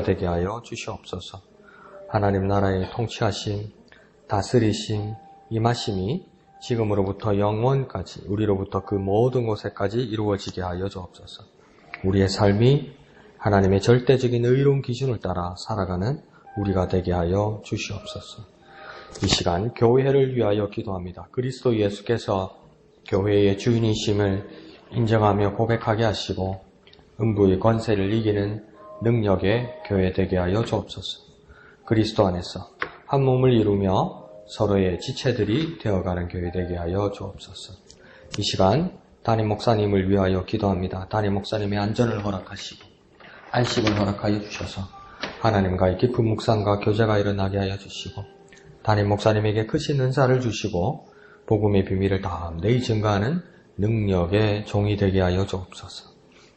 되게 하여 주시옵소서. 하나님 나라의 통치하심, 다스리심, 임하심이 지금으로부터 영원까지 우리로부터 그 모든 곳에까지 이루어지게 하여 주옵소서. 우리의 삶이 하나님의 절대적인 의로운 기준을 따라 살아가는 우리가 되게 하여 주시옵소서. 이 시간 교회를 위하여 기도합니다. 그리스도 예수께서 교회의 주인이심을 인정하며 고백하게 하시고 음부의 권세를 이기는 능력의 교회 되게 하여 주옵소서. 그리스도 안에서 한 몸을 이루며 서로의 지체들이 되어가는 교회 되게 하여 주옵소서. 이 시간 담임 목사님을 위하여 기도합니다. 담임 목사님의 안전을 허락하시고 안식을 허락하여 주셔서 하나님과의 깊은 묵상과 교제가 일어나게 하여 주시고 담임 목사님에게 크신 은사를 주시고 복음의 비밀을 담대히 증거하는 능력의 종이 되게 하여 주옵소서.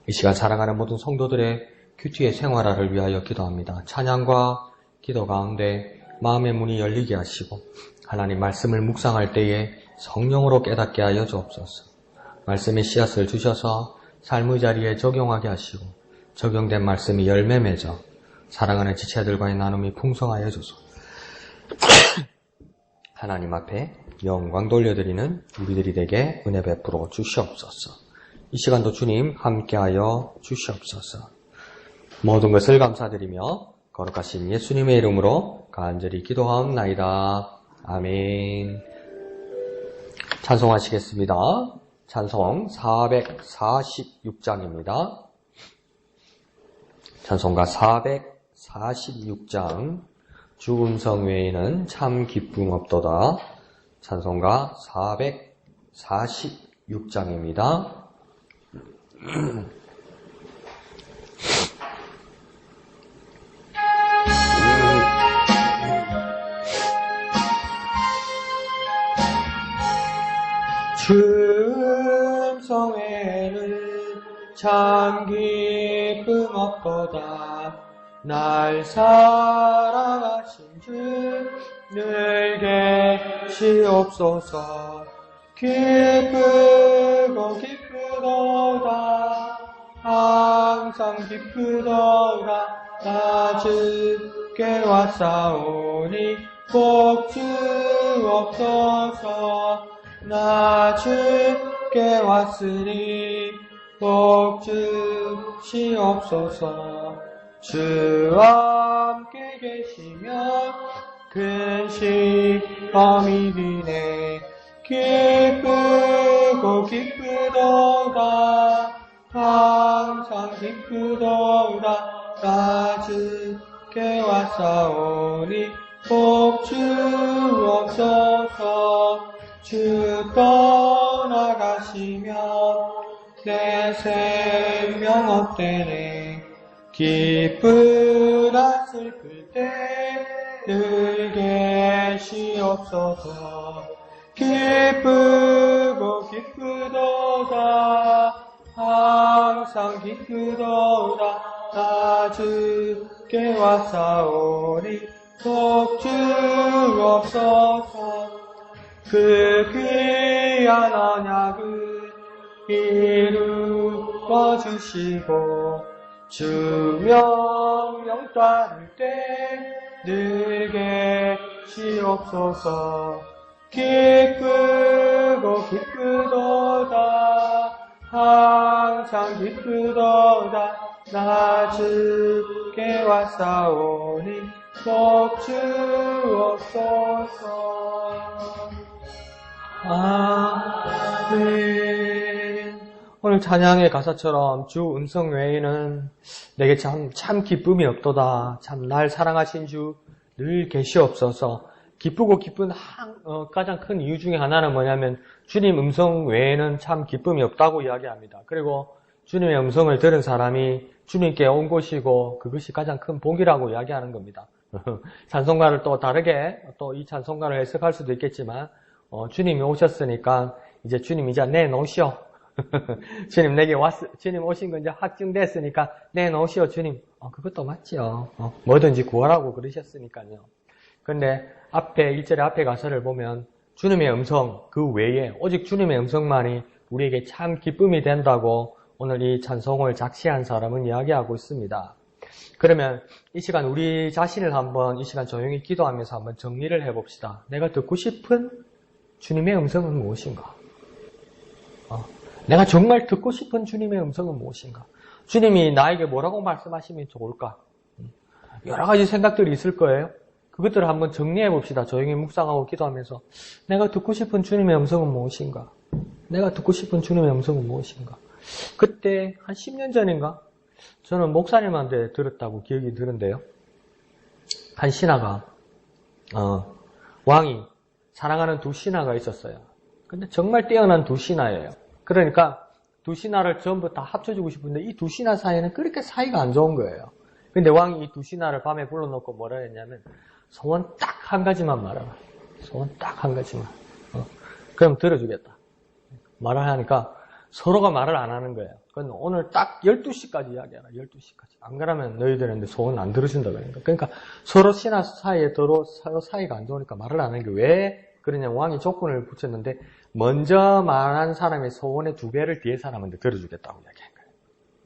이 시간 사랑하는 모든 성도들의 큐티의 생활화를 위하여 기도합니다. 찬양과 기도 가운데 마음의 문이 열리게 하시고 하나님 말씀을 묵상할 때에 성령으로 깨닫게 하여 주옵소서. 말씀의 씨앗을 주셔서 삶의 자리에 적용하게 하시고 적용된 말씀이 열매 맺어 사랑하는 지체들과의 나눔이 풍성하여 주소. 하나님 앞에 영광 돌려드리는 우리들이 되게 은혜 베풀어 주시옵소서. 이 시간도 주님 함께하여 주시옵소서. 모든 것을 감사드리며 거룩하신 예수님의 이름으로 간절히 기도하옵나이다. 아멘. 찬송하시겠습니다. 찬송 446장입니다. 찬송가 446장 주 음성 외에는 참 기쁨 없도다. 찬송가 446장입니다. 주 음성 외에는 참 기쁨 없도다. 날 사랑하신 주 늘 계시옵소서. 기쁘고 기쁘도다. 항상 기쁘도다. 나 주께 왔사오니 복 주옵소서. 나 주께 왔으니 복 주시옵소서. 주와 함께 계시면 근심함이 드네. 기쁘고 기쁘도다. 항상 기쁘도다. 나 주께 왔사오니 복 주옵소서. 주 떠나가시면 내 생명 없대네. 기쁘다 슬플 때 늘 계시옵소서. 기쁘고 기쁘도다. 항상 기쁘도다. 나 주께 왔사오니 복 주옵소서. 그 귀한 언약을 이루어 주시고 주 명령 따를 때 늘 계시옵소서. 기쁘고 기쁘도다. 항상 기쁘도다. 나 주께 왔사오니 복 주옵소서. 아멘. 오늘 찬양의 가사처럼 주 음성 외에는 내게 참 기쁨이 없도다. 참 날 사랑하신 주 늘 계시옵소서. 기쁘고 기쁜 가장 큰 이유 중에 하나는 뭐냐면 주님 음성 외에는 참 기쁨이 없다고 이야기합니다. 그리고 주님의 음성을 들은 사람이 주님께 온 것이고 그것이 가장 큰 복이라고 이야기하는 겁니다. 찬송가를 또 다르게 또 이 찬송가를 해석할 수도 있겠지만 주님이 오셨으니까 이제 주님 이제 내놓으시오. 주님 내게 주님 오신 건 이제 확증됐으니까 내놓으시오 주님. 그것도 맞지요. 뭐든지 구하라고 그러셨으니까요. 근데 앞에 1절의 앞에 가사를 보면 주님의 음성 그 외에 오직 주님의 음성만이 우리에게 참 기쁨이 된다고 오늘 이 찬송을 작시한 사람은 이야기하고 있습니다. 그러면 이 시간 우리 자신을 한번 이 시간 조용히 기도하면서 한번 정리를 해봅시다. 내가 듣고 싶은 주님의 음성은 무엇인가? 내가 정말 듣고 싶은 주님의 음성은 무엇인가? 주님이 나에게 뭐라고 말씀하시면 좋을까? 여러 가지 생각들이 있을 거예요. 그것들을 한번 정리해 봅시다. 조용히 묵상하고 기도하면서 내가 듣고 싶은 주님의 음성은 무엇인가? 내가 듣고 싶은 주님의 음성은 무엇인가? 그때 한 10년 전인가? 저는 목사님한테 들었다고 기억이 드는데요. 한 신하가 왕이 사랑하는 두 신하가 있었어요. 근데 정말 뛰어난 두 신하예요. 그러니까 두 신하를 전부 다 합쳐주고 싶은데 이 두 신하 사이에는 그렇게 사이가 안 좋은 거예요. 근데 왕이 이 두 신하를 밤에 불러놓고 뭐라 했냐면 소원 딱 한 가지만 말하라. 소원 딱 한 가지만. 그럼 들어주겠다. 말을 하니까 서로가 말을 안 하는 거예요. 그건 오늘 딱 12시까지 이야기하라. 12시까지. 안 그러면 너희들한테 소원 안 들어준다. 그러니까 서로 신하 사이에 서로 사이가 안 좋으니까 말을 안 하는 게 왜 그러냐. 왕이 조건을 붙였는데 먼저 말한 사람의 소원의 2배를 뒤에 사람한테 들어주겠다고 이야기한 거예요.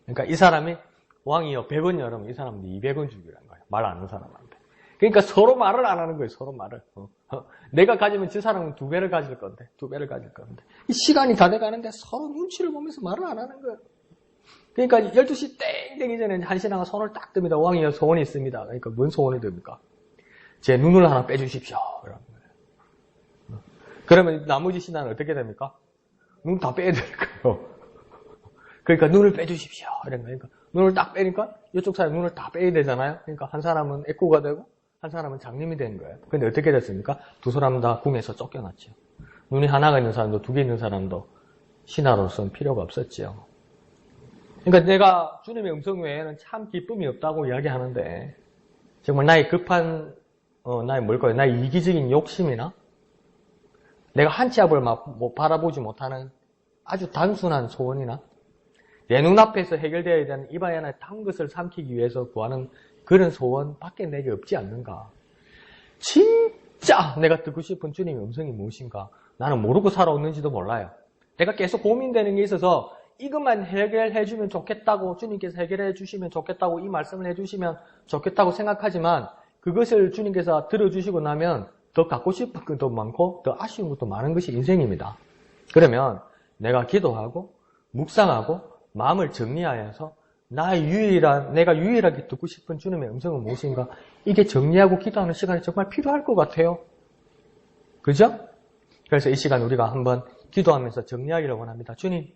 그러니까 이 사람이 왕이요 100원 열으면 이 사람한테 200원 주기라는 거예요. 말 안 하는 사람한테. 그러니까 서로 말을 안 하는 거예요. 서로 말을. 내가 가지면 저 사람은 2배를 가질 건데. 2배를 가질 건데. 이 시간이 다 돼가는데 서로 눈치를 보면서 말을 안 하는 거예요. 그러니까 12시 땡 되기 전에 한 신하가 손을 딱 듭니다. 왕이요 소원이 있습니다. 그러니까 뭔 소원을 듭니까? 제 눈을 하나 빼주십시오. 이런 거예요. 그러면 나머지 신하는 어떻게 됩니까? 눈 다 빼야 될 거예요. 그러니까 눈을 빼주십시오. 이런 거예요. 그러니까 눈을 딱 빼니까 이쪽 사람 눈을 다 빼야 되잖아요. 그러니까 한 사람은 애꾸가 되고 한 사람은 장님이 된 거예요. 근데 어떻게 됐습니까? 두 사람 다 궁에서 쫓겨났죠. 눈이 하나가 있는 사람도 2개 있는 사람도 신하로서는 필요가 없었죠. 그러니까 내가 주님의 음성 외에는 참 기쁨이 없다고 이야기하는데 정말 나의 급한 나의 뭘까요? 나의 이기적인 욕심이나 내가 한 치 앞을 바라보지 못하는 아주 단순한 소원이나 내 눈앞에서 해결되어야 되는 입안에 하나 단 것을 삼키기 위해서 구하는 그런 소원밖에 내게 없지 않는가? 진짜 내가 듣고 싶은 주님의 음성이 무엇인가? 나는 모르고 살아오는지도 몰라요. 내가 계속 고민되는 게 있어서 이것만 해결해 주면 좋겠다고 주님께서 해결해 주시면 좋겠다고 이 말씀을 해 주시면 좋겠다고 생각하지만 그것을 주님께서 들어주시고 나면 더 갖고 싶은 것도 많고 더 아쉬운 것도 많은 것이 인생입니다. 그러면 내가 기도하고 묵상하고 마음을 정리하여서 내가 유일하게 듣고 싶은 주님의 음성은 무엇인가? 이게 정리하고 기도하는 시간이 정말 필요할 것 같아요. 그죠? 그래서 이 시간 우리가 한번 기도하면서 정리하기를 원합니다. 주님,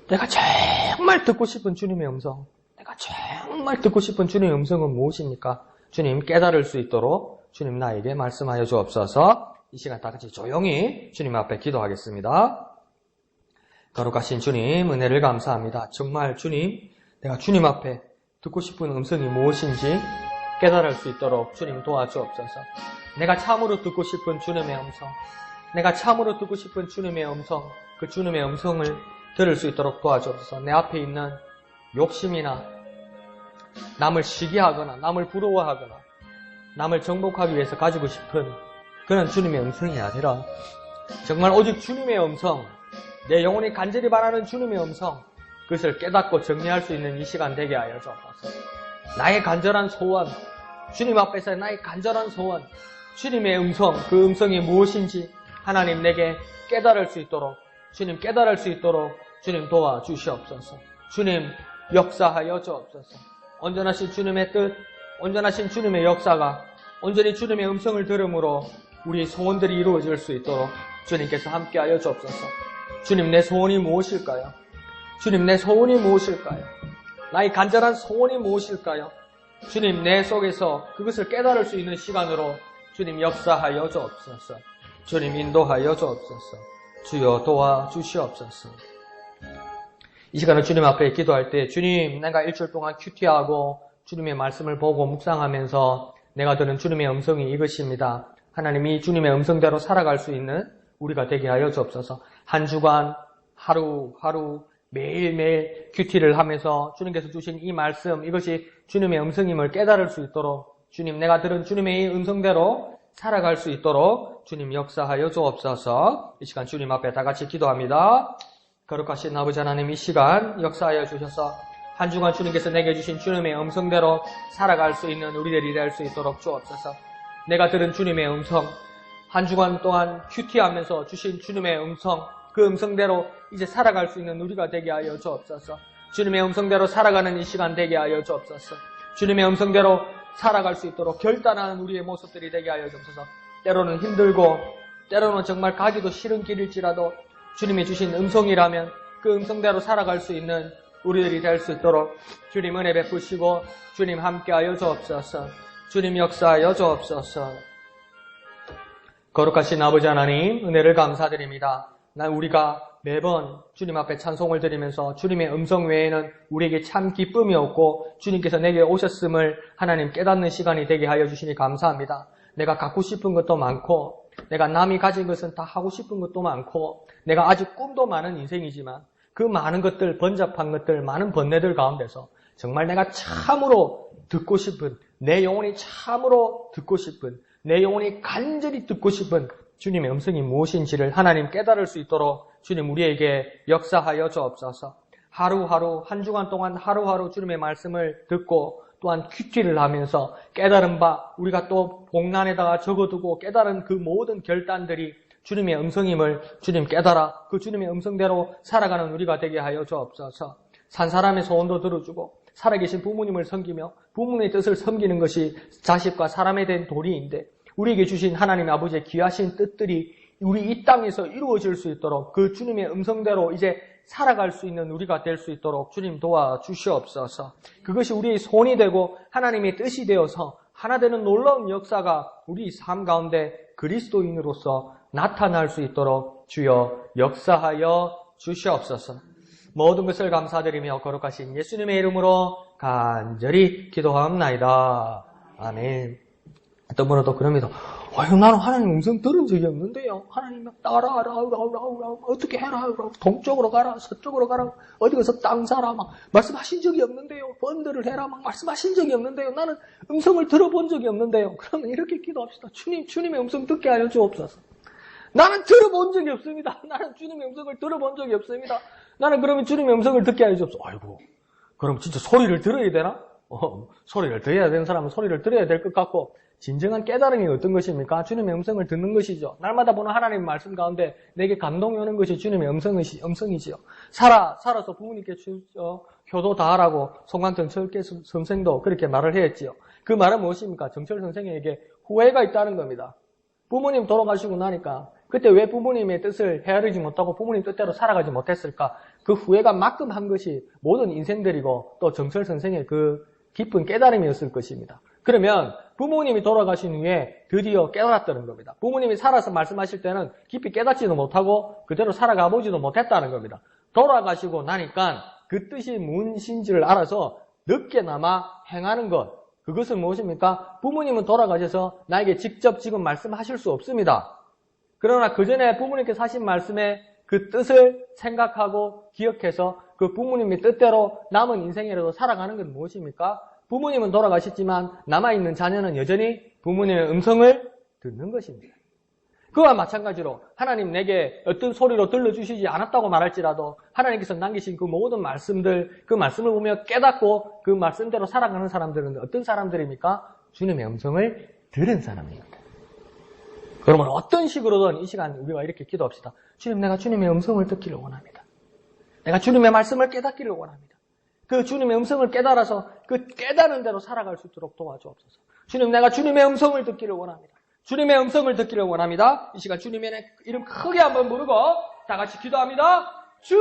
내가 정말 듣고 싶은 주님의 음성, 내가 정말 듣고 싶은 주님의 음성은 무엇입니까? 주님 깨달을 수 있도록 주님 나에게 말씀하여 주옵소서. 이 시간 다 같이 조용히 주님 앞에 기도하겠습니다. 거룩하신 주님, 은혜를 감사합니다. 정말 주님, 내가 주님 앞에 듣고 싶은 음성이 무엇인지 깨달을 수 있도록 주님 도와주옵소서. 내가 참으로 듣고 싶은 주님의 음성, 내가 참으로 듣고 싶은 주님의 음성, 그 주님의 음성을 들을 수 있도록 도와주옵소서. 내 앞에 있는 욕심이나 남을 시기하거나 남을 부러워하거나 남을 정복하기 위해서 가지고 싶은 그런 주님의 음성이 아니라 정말 오직 주님의 음성, 내 영혼이 간절히 바라는 주님의 음성, 그것을 깨닫고 정리할 수 있는 이 시간 되게 하여 주옵소서. 나의 간절한 소원, 주님 앞에서의 나의 간절한 소원, 주님의 음성, 그 음성이 무엇인지 하나님 내게 깨달을 수 있도록, 주님 깨달을 수 있도록 주님 도와주시옵소서. 주님 역사하여 주옵소서. 온전하신 주님의 뜻, 온전하신 주님의 역사가 온전히 주님의 음성을 들음으로 우리 소원들이 이루어질 수 있도록 주님께서 함께하여 주옵소서. 주님, 내 소원이 무엇일까요? 주님, 내 소원이 무엇일까요? 나의 간절한 소원이 무엇일까요? 주님, 내 속에서 그것을 깨달을 수 있는 시간으로 주님 역사하여 주옵소서. 주님 인도하여 주옵소서. 주여 도와주시옵소서. 이 시간에 주님 앞에 기도할 때 주님, 내가 일주일 동안 큐티하고 주님의 말씀을 보고 묵상하면서 내가 들은 주님의 음성이 이것입니다. 하나님이 주님의 음성대로 살아갈 수 있는 우리가 되게 하여 주옵소서. 한 주간 하루하루 매일매일 큐티를 하면서 주님께서 주신 이 말씀, 이것이 주님의 음성임을 깨달을 수 있도록 주님, 내가 들은 주님의 음성대로 살아갈 수 있도록 주님 역사하여 주옵소서. 이 시간 주님 앞에 다 같이 기도합니다. 거룩하신 아버지 하나님, 이 시간 역사하여 주셔서 한 주간 주님께서 내게 주신 주님의 음성대로 살아갈 수 있는 우리들이 될 수 있도록 주옵소서. 내가 들은 주님의 음성, 한 주간 동안 큐티하면서 주신 주님의 음성, 그 음성대로 이제 살아갈 수 있는 우리가 되게 하여 주옵소서. 주님의 음성대로 살아가는 이 시간 되게 하여 주옵소서. 주님의 음성대로 살아갈 수 있도록 결단하는 우리의 모습들이 되게 하여 주옵소서. 때로는 힘들고 때로는 정말 가기도 싫은 길일지라도 주님이 주신 음성이라면 그 음성대로 살아갈 수 있는 우리들이 될 수 있도록 주님 은혜 베푸시고 주님 함께하여 주옵소서. 주님 역사하여 주옵소서. 거룩하신 아버지 하나님, 은혜를 감사드립니다. 우리가 매번 주님 앞에 찬송을 드리면서 주님의 음성 외에는 우리에게 참 기쁨이 없고 주님께서 내게 오셨음을 하나님 깨닫는 시간이 되게 하여 주시니 감사합니다. 내가 갖고 싶은 것도 많고 내가 남이 가진 것은 다 하고 싶은 것도 많고 내가 아직 꿈도 많은 인생이지만 그 많은 것들, 번잡한 것들, 많은 번뇌들 가운데서 정말 내가 참으로 듣고 싶은, 내 영혼이 참으로 듣고 싶은, 내 영혼이 간절히 듣고 싶은 주님의 음성이 무엇인지를 하나님 깨달을 수 있도록 주님 우리에게 역사하여 주옵소서. 하루하루 한 주간 동안 하루하루 주님의 말씀을 듣고 또한 큐티를 하면서 깨달은 바 우리가 또 복란에다가 적어두고 깨달은 그 모든 결단들이 주님의 음성임을 주님 깨달아 그 주님의 음성대로 살아가는 우리가 되게 하여 주옵소서. 산 사람의 소원도 들어주고 살아계신 부모님을 섬기며 부모님의 뜻을 섬기는 것이 자식과 사람에 대한 도리인데 우리에게 주신 하나님 아버지의 귀하신 뜻들이 우리 이 땅에서 이루어질 수 있도록 그 주님의 음성대로 이제 살아갈 수 있는 우리가 될 수 있도록 주님 도와주시옵소서. 그것이 우리의 손이 되고 하나님의 뜻이 되어서 하나 되는 놀라운 역사가 우리 삶 가운데 그리스도인으로서 나타날 수 있도록 주여 역사하여 주시옵소서. 모든 것을 감사드리며 거룩하신 예수님의 이름으로 간절히 기도하옵나이다. 아멘. 어떤 분은 또 그럽니다. 나는 하나님 음성 들은 적이 없는데요. 하나님 막 따라하라, 어떻게 해라, 동쪽으로 가라, 서쪽으로 가라, 어디 가서 땅 사라, 막 말씀하신 적이 없는데요. 번들을 해라, 막 말씀하신 적이 없는데요. 나는 음성을 들어본 적이 없는데요. 그러면 이렇게 기도합시다. 주님의 음성 듣게 하여 주옵소서. 나는 들어본 적이 없습니다. 나는 주님의 음성을 들어본 적이 없습니다. 나는 그러면 주님의 음성을 듣게 하여 주옵소서. 아이고, 그럼 진짜 소리를 들어야 되나? 소리를 들어야 되는 사람은 소리를 들어야 될 것 같고, 진정한 깨달음이 어떤 것입니까? 주님의 음성을 듣는 것이죠. 날마다 보는 하나님의 말씀 가운데 내게 감동이 오는 것이 주님의 음성이지요. 살아서 부모님께 효도 다하라고 송관통 철계 선생도 그렇게 말을 했지요. 그 말은 무엇입니까? 정철 선생에게 후회가 있다는 겁니다. 부모님 돌아가시고 나니까 그때 왜 부모님의 뜻을 헤아리지 못하고 부모님 뜻대로 살아가지 못했을까? 그 후회가 막끔한 것이 모든 인생들이고 또 정철 선생의 그 깊은 깨달음이었을 것입니다. 그러면 부모님이 돌아가신 후에 드디어 깨달았다는 겁니다. 부모님이 살아서 말씀하실 때는 깊이 깨닫지도 못하고 그대로 살아가 보지도 못했다는 겁니다. 돌아가시고 나니까 그 뜻이 무엇인지를 알아서 늦게나마 행하는 것. 그것은 무엇입니까? 부모님은 돌아가셔서 나에게 직접 지금 말씀하실 수 없습니다. 그러나 그 전에 부모님께서 하신 말씀의 그 뜻을 생각하고 기억해서 그 부모님의 뜻대로 남은 인생이라도 살아가는 건 무엇입니까? 부모님은 돌아가셨지만 남아있는 자녀는 여전히 부모님의 음성을 듣는 것입니다. 그와 마찬가지로 하나님 내게 어떤 소리로 들려주시지 않았다고 말할지라도 하나님께서 남기신 그 모든 말씀들, 그 말씀을 보며 깨닫고 그 말씀대로 살아가는 사람들은 어떤 사람들입니까? 주님의 음성을 들은 사람입니다. 그러면 어떤 식으로든 이 시간 우리가 이렇게 기도합시다. 주님, 내가 주님의 음성을 듣기를 원합니다. 내가 주님의 말씀을 깨닫기를 원합니다. 그 주님의 음성을 깨달아서 그 깨달은 대로 살아갈 수 있도록 도와주옵소서. 주님, 내가 주님의 음성을 듣기를 원합니다. 주님의 음성을 듣기를 원합니다. 이 시간 주님의 이름 크게 한번 부르고 다 같이 기도합니다. 주여!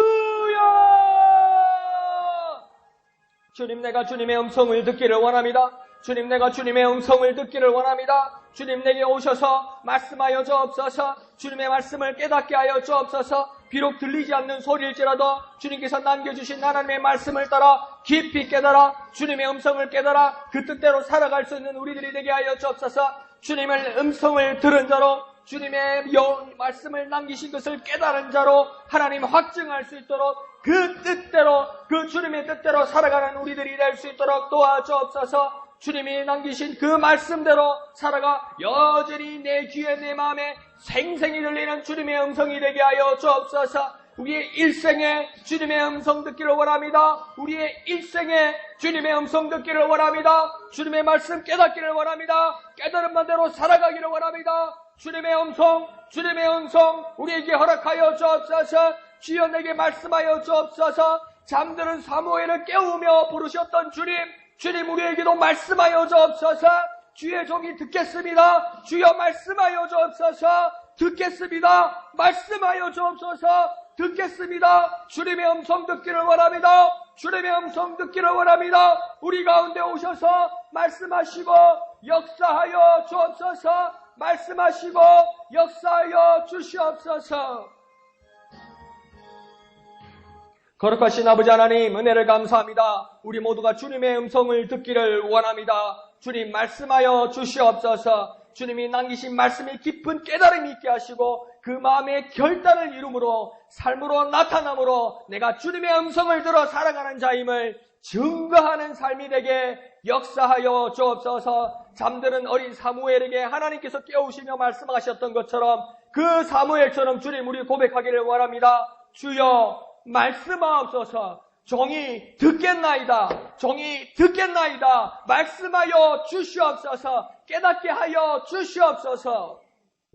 주님, 내가 주님의 음성을 듣기를 원합니다. 주님, 내가 주님의 음성을 듣기를 원합니다. 주님, 내게 오셔서 말씀하여 주옵소서. 주님의 말씀을 깨닫게 하여 주옵소서. 비록 들리지 않는 소리일지라도 주님께서 남겨주신 하나님의 말씀을 따라 깊이 깨달아 주님의 음성을 깨달아 그 뜻대로 살아갈 수 있는 우리들이 되게 하여 주옵소서. 주님의 음성을 들은 자로 주님의 말씀을 남기신 것을 깨달은 자로 하나님 확증할 수 있도록 그 뜻대로 그 주님의 뜻대로 살아가는 우리들이 될 수 있도록 도와주옵소서. 주님이 남기신 그 말씀대로 살아가 여전히 내 귀에 내 마음에 생생히 들리는 주님의 음성이 되게 하여 주옵소서. 우리의 일생에 주님의 음성 듣기를 원합니다. 우리의 일생에 주님의 음성 듣기를 원합니다. 주님의 말씀 깨닫기를 원합니다. 깨달은 바대로 살아가기를 원합니다. 주님의 음성 우리에게 허락하여 주옵소서. 주여 내게 말씀하여 주옵소서. 잠드는 사무엘을 깨우며 부르셨던 주님 우리에게도 말씀하여 주옵소서. 주의 종이 듣겠습니다. 주여 말씀하여 주옵소서. 듣겠습니다. 말씀하여 주옵소서. 듣겠습니다. 주님의 음성 듣기를 원합니다. 주님의 음성 듣기를 원합니다. 우리 가운데 오셔서 말씀하시고 역사하여 주옵소서. 말씀하시고 역사하여 주시옵소서. 거룩하신 아버지 하나님, 은혜를 감사합니다. 우리 모두가 주님의 음성을 듣기를 원합니다. 주님 말씀하여 주시옵소서. 주님이 남기신 말씀이 깊은 깨달음이 있게 하시고 그 마음의 결단을 이루므로 삶으로 나타남으로 내가 주님의 음성을 들어 살아가는 자임을 증거하는 삶이 되게 역사하여 주옵소서. 잠드는 어린 사무엘에게 하나님께서 깨우시며 말씀하셨던 것처럼 그 사무엘처럼 주님 우리 고백하기를 원합니다. 주여 말씀하옵소서. 종이 듣겠나이다. 종이 듣겠나이다. 말씀하여 주시옵소서. 깨닫게 하여 주시옵소서.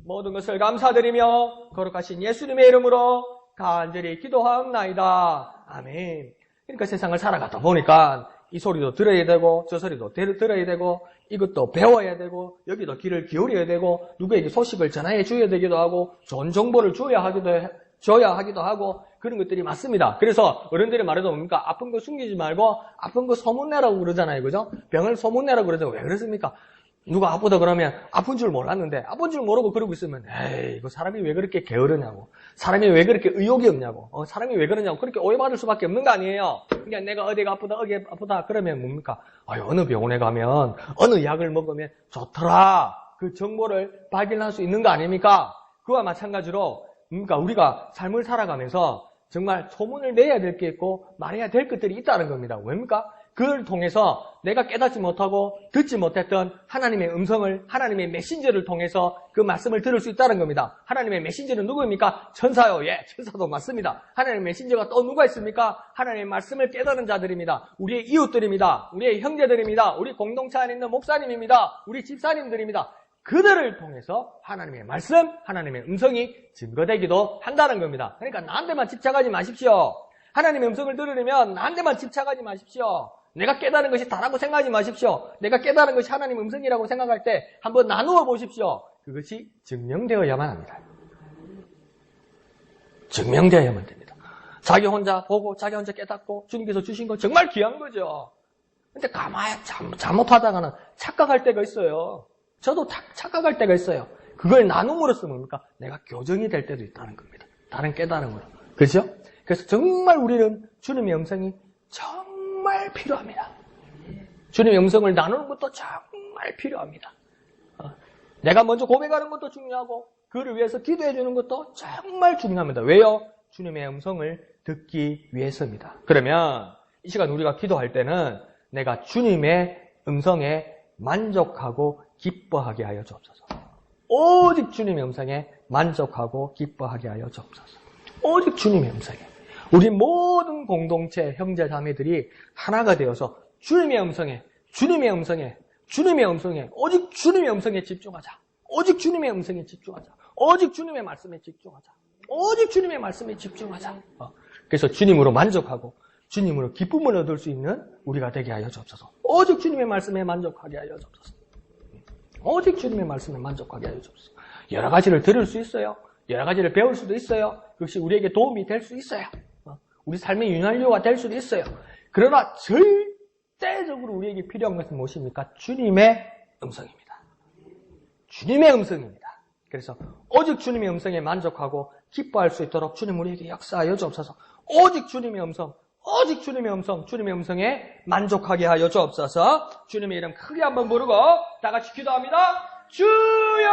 모든 것을 감사드리며 거룩하신 예수님의 이름으로 간절히 기도하옵나이다. 아멘. 그러니까 세상을 살아가다 보니까 이 소리도 들어야 되고 저 소리도 들어야 되고 이것도 배워야 되고 여기도 귀를 기울여야 되고 누구에게 소식을 전해 줘야 되기도 하고 좋은 정보를 줘야 하기도 하고 그런 것들이 많습니다. 그래서 어른들이 말해도 뭡니까? 아픈 거 숨기지 말고 아픈 거 소문내라고 그러잖아요. 그죠? 병을 소문내라고 그러죠. 왜 그렇습니까? 누가 아프다 그러면 아픈 줄 몰랐는데 아픈 줄 모르고 그러고 있으면 에이 이거 사람이 왜 그렇게 게으르냐고 사람이 왜 그렇게 의욕이 없냐고 사람이 왜 그러냐고 그렇게 오해받을 수밖에 없는 거 아니에요. 그러니까 내가 어디가 아프다 그러면 뭡니까? 어느 병원에 가면 어느 약을 먹으면 좋더라 그 정보를 발견할 수 있는 거 아닙니까? 그와 마찬가지로 그러니까 우리가 삶을 살아가면서 정말 소문을 내야 될 게 있고 말해야 될 것들이 있다는 겁니다. 왜입니까? 그걸 통해서 내가 깨닫지 못하고 듣지 못했던 하나님의 음성을 하나님의 메신저를 통해서 그 말씀을 들을 수 있다는 겁니다. 하나님의 메신저는 누구입니까? 천사요. 예, 천사도 맞습니다. 하나님의 메신저가 또 누가 있습니까? 하나님의 말씀을 깨달은 자들입니다. 우리의 이웃들입니다. 우리의 형제들입니다. 우리 공동체 안에 있는 목사님입니다. 우리 집사님들입니다. 그들을 통해서 하나님의 말씀, 하나님의 음성이 증거되기도 한다는 겁니다. 그러니까 나한테만 집착하지 마십시오. 하나님의 음성을 들으려면 나한테만 집착하지 마십시오. 내가 깨달은 것이 다라고 생각하지 마십시오. 내가 깨달은 것이 하나님의 음성이라고 생각할 때 한번 나누어 보십시오. 그것이 증명되어야만 합니다. 증명되어야만 됩니다. 자기 혼자 보고 자기 혼자 깨닫고 주님께서 주신 거 정말 귀한 거죠. 근데 가만히 잘못하다가는 착각할 때가 있어요. 저도 착각할 때가 있어요. 그걸 나눔으로써 뭡니까? 내가 교정이 될 때도 있다는 겁니다. 다른 깨달음으로. 그렇죠? 그래서 정말 우리는 주님의 음성이 정말 필요합니다. 주님의 음성을 나누는 것도 정말 필요합니다. 내가 먼저 고백하는 것도 중요하고 그를 위해서 기도해 주는 것도 정말 중요합니다. 왜요? 주님의 음성을 듣기 위해서입니다. 그러면 이 시간 우리가 기도할 때는 내가 주님의 음성에 만족하고 기뻐하게 하여 주옵소서. 오직 주님의 음성에 만족하고 기뻐하게 하여 주옵소서. 오직 주님의 음성에 우리 모든 공동체 형제 자매들이 하나가 되어서 주님의 음성에 오직 주님의 음성에 집중하자. 오직 주님의 음성에 집중하자. 오직 주님의 말씀에 집중하자. 오직 주님의 말씀에 집중하자. 그래서 주님으로 만족하고 주님으로 기쁨을 얻을 수 있는 우리가 되게 하여 주옵소서. 오직 주님의 말씀에 만족하게 하여 주옵소서. 오직 주님의 말씀에 만족하게 하여 주옵소서. 여러 가지를 들을 수 있어요. 여러 가지를 배울 수도 있어요. 그것이 우리에게 도움이 될 수 있어요. 우리 삶의 윤활유가 될 수도 있어요. 그러나 절대적으로 우리에게 필요한 것은 무엇입니까? 주님의 음성입니다. 주님의 음성입니다. 그래서 오직 주님의 음성에 만족하고 기뻐할 수 있도록 주님 우리에게 역사하여 주옵소서. 오직 주님의 음성, 오직 주님의 음성, 주님의 음성에 만족하게 하여 주옵소서. 주님의 이름 크게 한번 부르고 다 같이 기도합니다. 주여!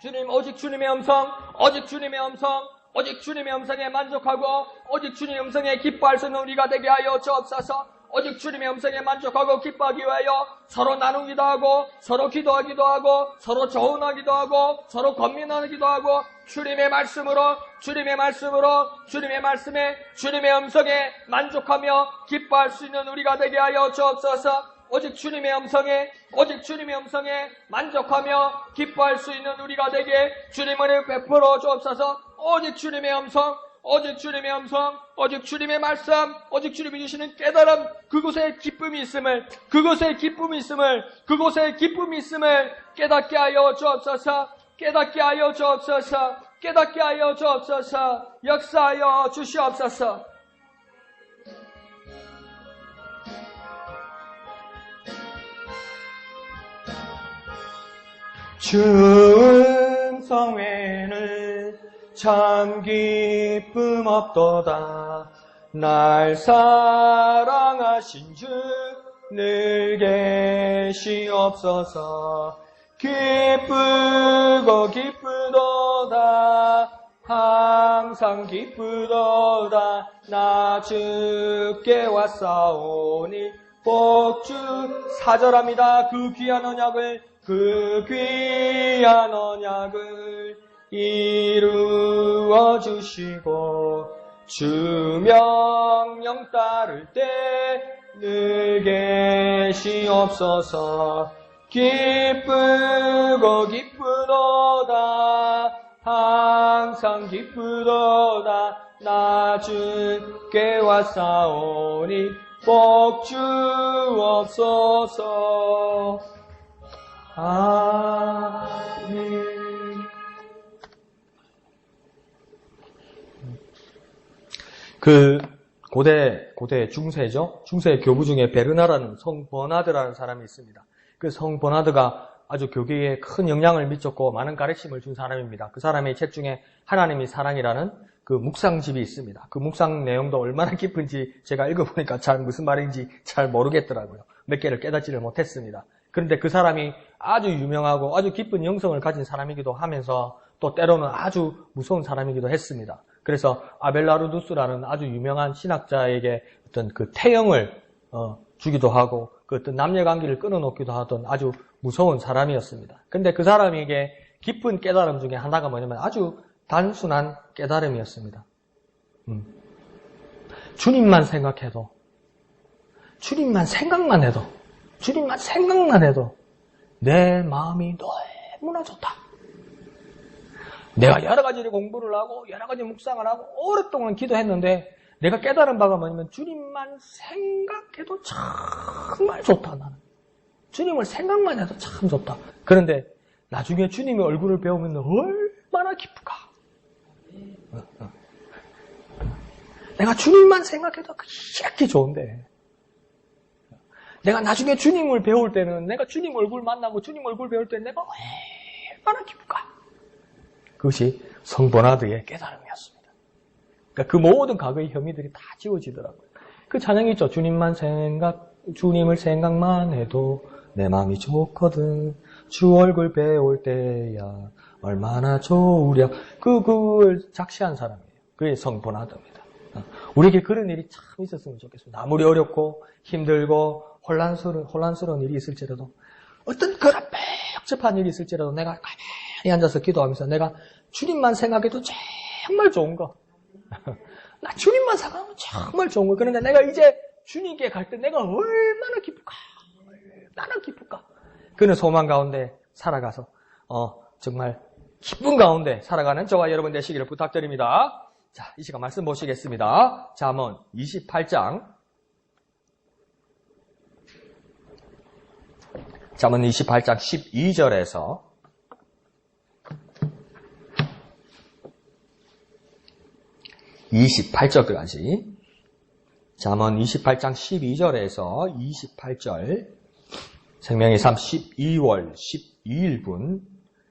주님, 오직 주님의 음성, 오직 주님의 음성, 오직 주님의 음성에 만족하고 오직 주님의 음성에 기뻐할 수 있는 우리가 되게 하여 주옵소서. 오직 주님의 음성에 만족하고 기뻐하기 위하여 서로 나누기도 하고 서로 기도하기도 하고 서로 조언하기도 하고 서로 권면하기도 하고 주님의 말씀으로 주님의 말씀에 주님의 음성에 만족하며 기뻐할 수 있는 우리가 되게 하여 주옵소서. 오직 주님의 음성에 만족하며 기뻐할 수 있는 우리가 되게 주님을 베풀어 주옵소서. 오직 주님의 음성, 오직 주님의 말씀, 오직 주님이 주시는 깨달음, 그곳에 기쁨이 있음을 깨닫게 하여 주옵소서. 역사하여 주시옵소서. 주 음성 외에는 참 기쁨 없도다. 날 사랑하신 주 늘 계시옵소서. 기쁘고 기쁘도다. 항상 기쁘도다. 나 주께 왔사오니 복주 사절합니다. 그 귀한 언약을 이루어 주시고 주 명령 따를 때 늘 계시옵소서. 기쁘고 기쁘도다. 항상 기쁘도다. 나 주께 왔사오니 복 주옵소서. 아멘. 고대 중세죠. 중세 교부 중에 베르나라는 성 버나드라는 사람이 있습니다. 그 성 버나드가 아주 교계에 큰 영향을 미쳤고 많은 가르침을 준 사람입니다. 그 사람의 책 중에 하나님이 사랑이라는 그 묵상집이 있습니다. 그 묵상 내용도 얼마나 깊은지 제가 읽어보니까 무슨 말인지 잘 모르겠더라고요. 몇 개를 깨닫지를 못했습니다. 그런데 그 사람이 아주 유명하고 아주 깊은 영성을 가진 사람이기도 하면서 또 때로는 아주 무서운 사람이기도 했습니다. 그래서 아벨라르두스라는 아주 유명한 신학자에게 어떤 그 태형을 주기도 하고 그 어떤 남녀관계를 끊어놓기도 하던 아주 무서운 사람이었습니다. 근데 그 사람에게 깊은 깨달음 중에 하나가 뭐냐면 아주 단순한 깨달음이었습니다. 주님만 생각해도, 주님만 생각만 해도 내 마음이 너무나 좋다. 내가 여러 가지 공부를 하고 여러 가지 묵상을 하고 오랫동안 기도했는데 내가 깨달은 바가 뭐냐면 주님만 생각해도 정말 좋다. 나는 주님을 생각만 해도 참 좋다. 그런데 나중에 주님의 얼굴을 배우면 얼마나 기쁠까. 내가 주님만 생각해도 그렇게 좋은데 내가 나중에 주님을 배울 때는 내가 주님 얼굴 만나고 주님 얼굴 배울 때는 내가 얼마나 기쁠까. 그것이 성 버나드의 깨달음이었습니다. 그러니까 그 모든 과거의 혐의들이 다 지워지더라고요. 그 찬양이 있죠. 주님을 생각만 해도 내 마음이 좋거든. 주 얼굴 배울 때야 얼마나 좋으랴. 그걸 작시한 사람이에요. 그게 성 버나드입니다. 우리에게 그런 일이 참 있었으면 좋겠습니다. 아무리 어렵고 힘들고 혼란스러운 일이 있을지라도 어떤 그런 복잡한 일이 있을지라도 내가 가만히 앉아서 기도하면서 내가 주님만 생각해도 정말 좋은 거. 나 주님만 생각하면 정말 좋은 거. 그런데 내가 이제 주님께 갈 때 내가 얼마나 기쁠까. 그는 소망 가운데 살아가서 정말 기쁜 가운데 살아가는 저와 여러분 되시기를 부탁드립니다. 자, 이 시간 말씀 보시겠습니다. 잠언 28장 12절에서 28절까지 잠언 28장 12절에서 28절 생명의 삶 12월 12일분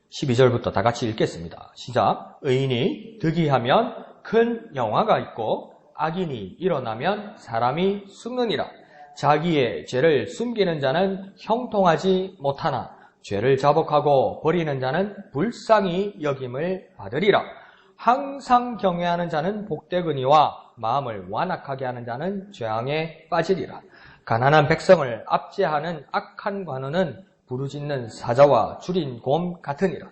12절부터 다 같이 읽겠습니다. 시작. 의인이 득이하면 큰 영화가 있고 악인이 일어나면 사람이 숨느니라. 자기의 죄를 숨기는 자는 형통하지 못하나 죄를 자복하고 버리는 자는 불쌍히 여김을 받으리라. 항상 경외하는 자는 복되거니와 마음을 완악하게 하는 자는 재앙에 빠지리라. 가난한 백성을 압제하는 악한 관원은 부르짖는 사자와 줄인 곰 같으니라.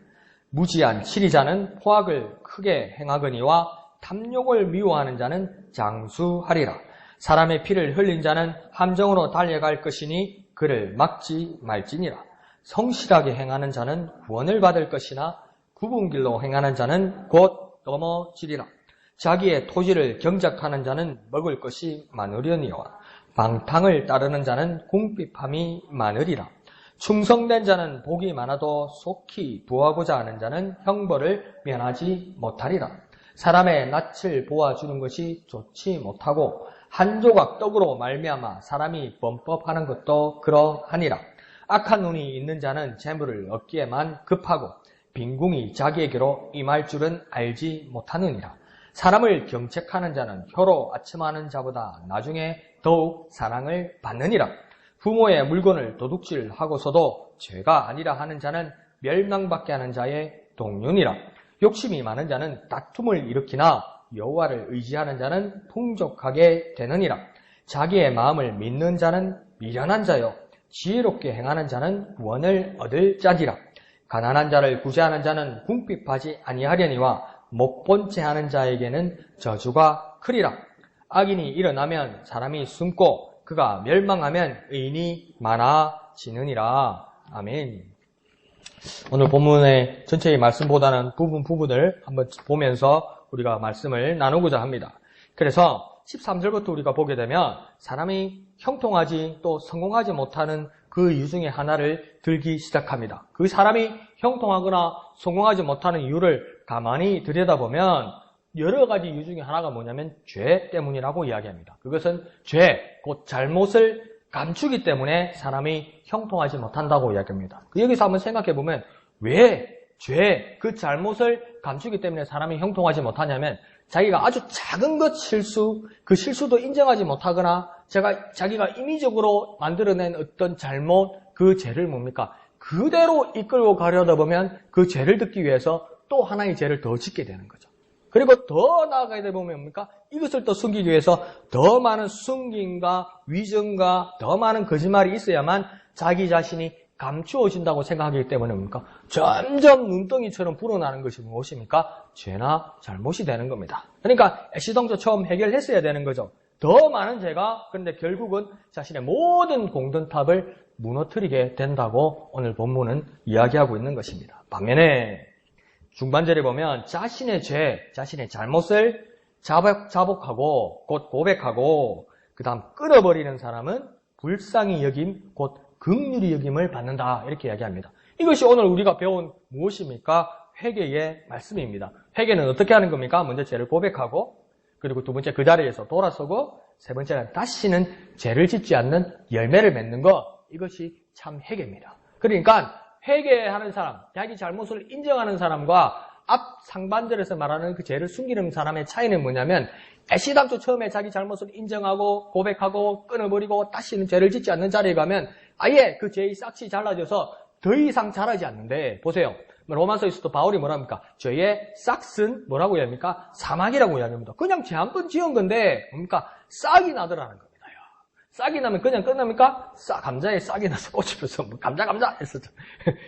무지한 치리자는 포악을 크게 행하거니와 탐욕을 미워하는 자는 장수하리라. 사람의 피를 흘린 자는 함정으로 달려갈 것이니 그를 막지 말지니라. 성실하게 행하는 자는 구원을 받을 것이나 굽은 길로 행하는 자는 곧 넘어지리라. 자기의 토지를 경작하는 자는 먹을 것이 많으려니와 방탕을 따르는 자는 궁핍함이 많으리라. 충성된 자는 복이 많아도 속히 부하고자 하는 자는 형벌을 면하지 못하리라. 사람의 낯을 보아주는 것이 좋지 못하고 한 조각 떡으로 말미암아 사람이 범법하는 것도 그러하니라. 악한 눈이 있는 자는 재물을 얻기에만 급하고 빈궁이 자기에게로 임할 줄은 알지 못하느니라. 사람을 경책하는 자는 혀로 아첨하는 자보다 나중에 더욱 사랑을 받느니라. 부모의 물건을 도둑질하고서도 죄가 아니라 하는 자는 멸망받게 하는 자의 동료니라. 욕심이 많은 자는 다툼을 일으키나 여호와를 의지하는 자는 풍족하게 되느니라. 자기의 마음을 믿는 자는 미련한 자요 지혜롭게 행하는 자는 구원을 얻을 자니라. 가난한 자를 구제하는 자는 궁핍하지 아니하려니와 못 본 채 하는 자에게는 저주가 크리라. 악인이 일어나면 사람이 숨고 그가 멸망하면 의인이 많아지느니라. 아멘. 오늘 본문의 전체의 말씀보다는 부분을 한번 보면서 우리가 말씀을 나누고자 합니다. 그래서 13절부터 우리가 보게 되면 사람이 형통하지 또 성공하지 못하는 그 이유 중에 하나를 들기 시작합니다. 그 사람이 형통하거나 성공하지 못하는 이유를 가만히 들여다보면 여러 가지 이유 중에 하나가 뭐냐면 죄 때문이라고 이야기합니다. 그것은 죄, 곧 잘못을 감추기 때문에 사람이 형통하지 못한다고 이야기합니다. 여기서 한번 생각해 보면 왜 죄, 그 잘못을 감추기 때문에 사람이 형통하지 못하냐면 자기가 아주 작은 것 실수, 그 실수도 인정하지 못하거나 자기가 인위적으로 만들어낸 어떤 잘못, 그 죄를 뭡니까? 그대로 이끌고 가려다 보면 그 죄를 듣기 위해서 또 하나의 죄를 더 짓게 되는 거죠. 그리고 더 나아가야 되면 뭡니까? 이것을 또 숨기기 위해서 더 많은 숨김과 위증과 더 많은 거짓말이 있어야만 자기 자신이 감추어진다고 생각하기 때문에 뭡니까? 점점 눈덩이처럼 불어나는 것이 무엇입니까? 죄나 잘못이 되는 겁니다. 그러니까 애시당초 처음 해결했어야 되는 거죠. 더 많은 죄가 그런데 결국은 자신의 모든 공든탑을 무너뜨리게 된다고 오늘 본문은 이야기하고 있는 것입니다. 반면에 중반절에 보면 자신의 죄, 자신의 잘못을 자복하고 곧 고백하고 그 다음 끊어버리는 사람은 불쌍히 여김 곧 긍휼히 여김을 받는다 이렇게 이야기합니다. 이것이 오늘 우리가 배운 무엇입니까? 회개의 말씀입니다. 회개는 어떻게 하는 겁니까? 먼저 죄를 고백하고 그리고 두 번째 그 자리에서 돌아서고 세 번째는 다시는 죄를 짓지 않는 열매를 맺는 것, 이것이 참 회개입니다. 그러니까 회개하는 사람, 자기 잘못을 인정하는 사람과 앞 상반절에서 말하는 그 죄를 숨기는 사람의 차이는 뭐냐면 애시당초 처음에 자기 잘못을 인정하고 고백하고 끊어버리고 다시는 죄를 짓지 않는 자리에 가면 아예 그 죄의 싹이 잘라져서 더 이상 자라지 않는데 보세요. 로마서에서도 바울이 뭐랍니까? 죄의 싹은 뭐라고 이야기합니까? 사막이라고 이야기합니다. 그냥 죄 한 번 지은 건데 뭡니까? 싹이 나더라는 겁니다. 싹이 나면 그냥 끝납니까? 감자에 싹이 나서 꽃이 펴서 감자 했었죠.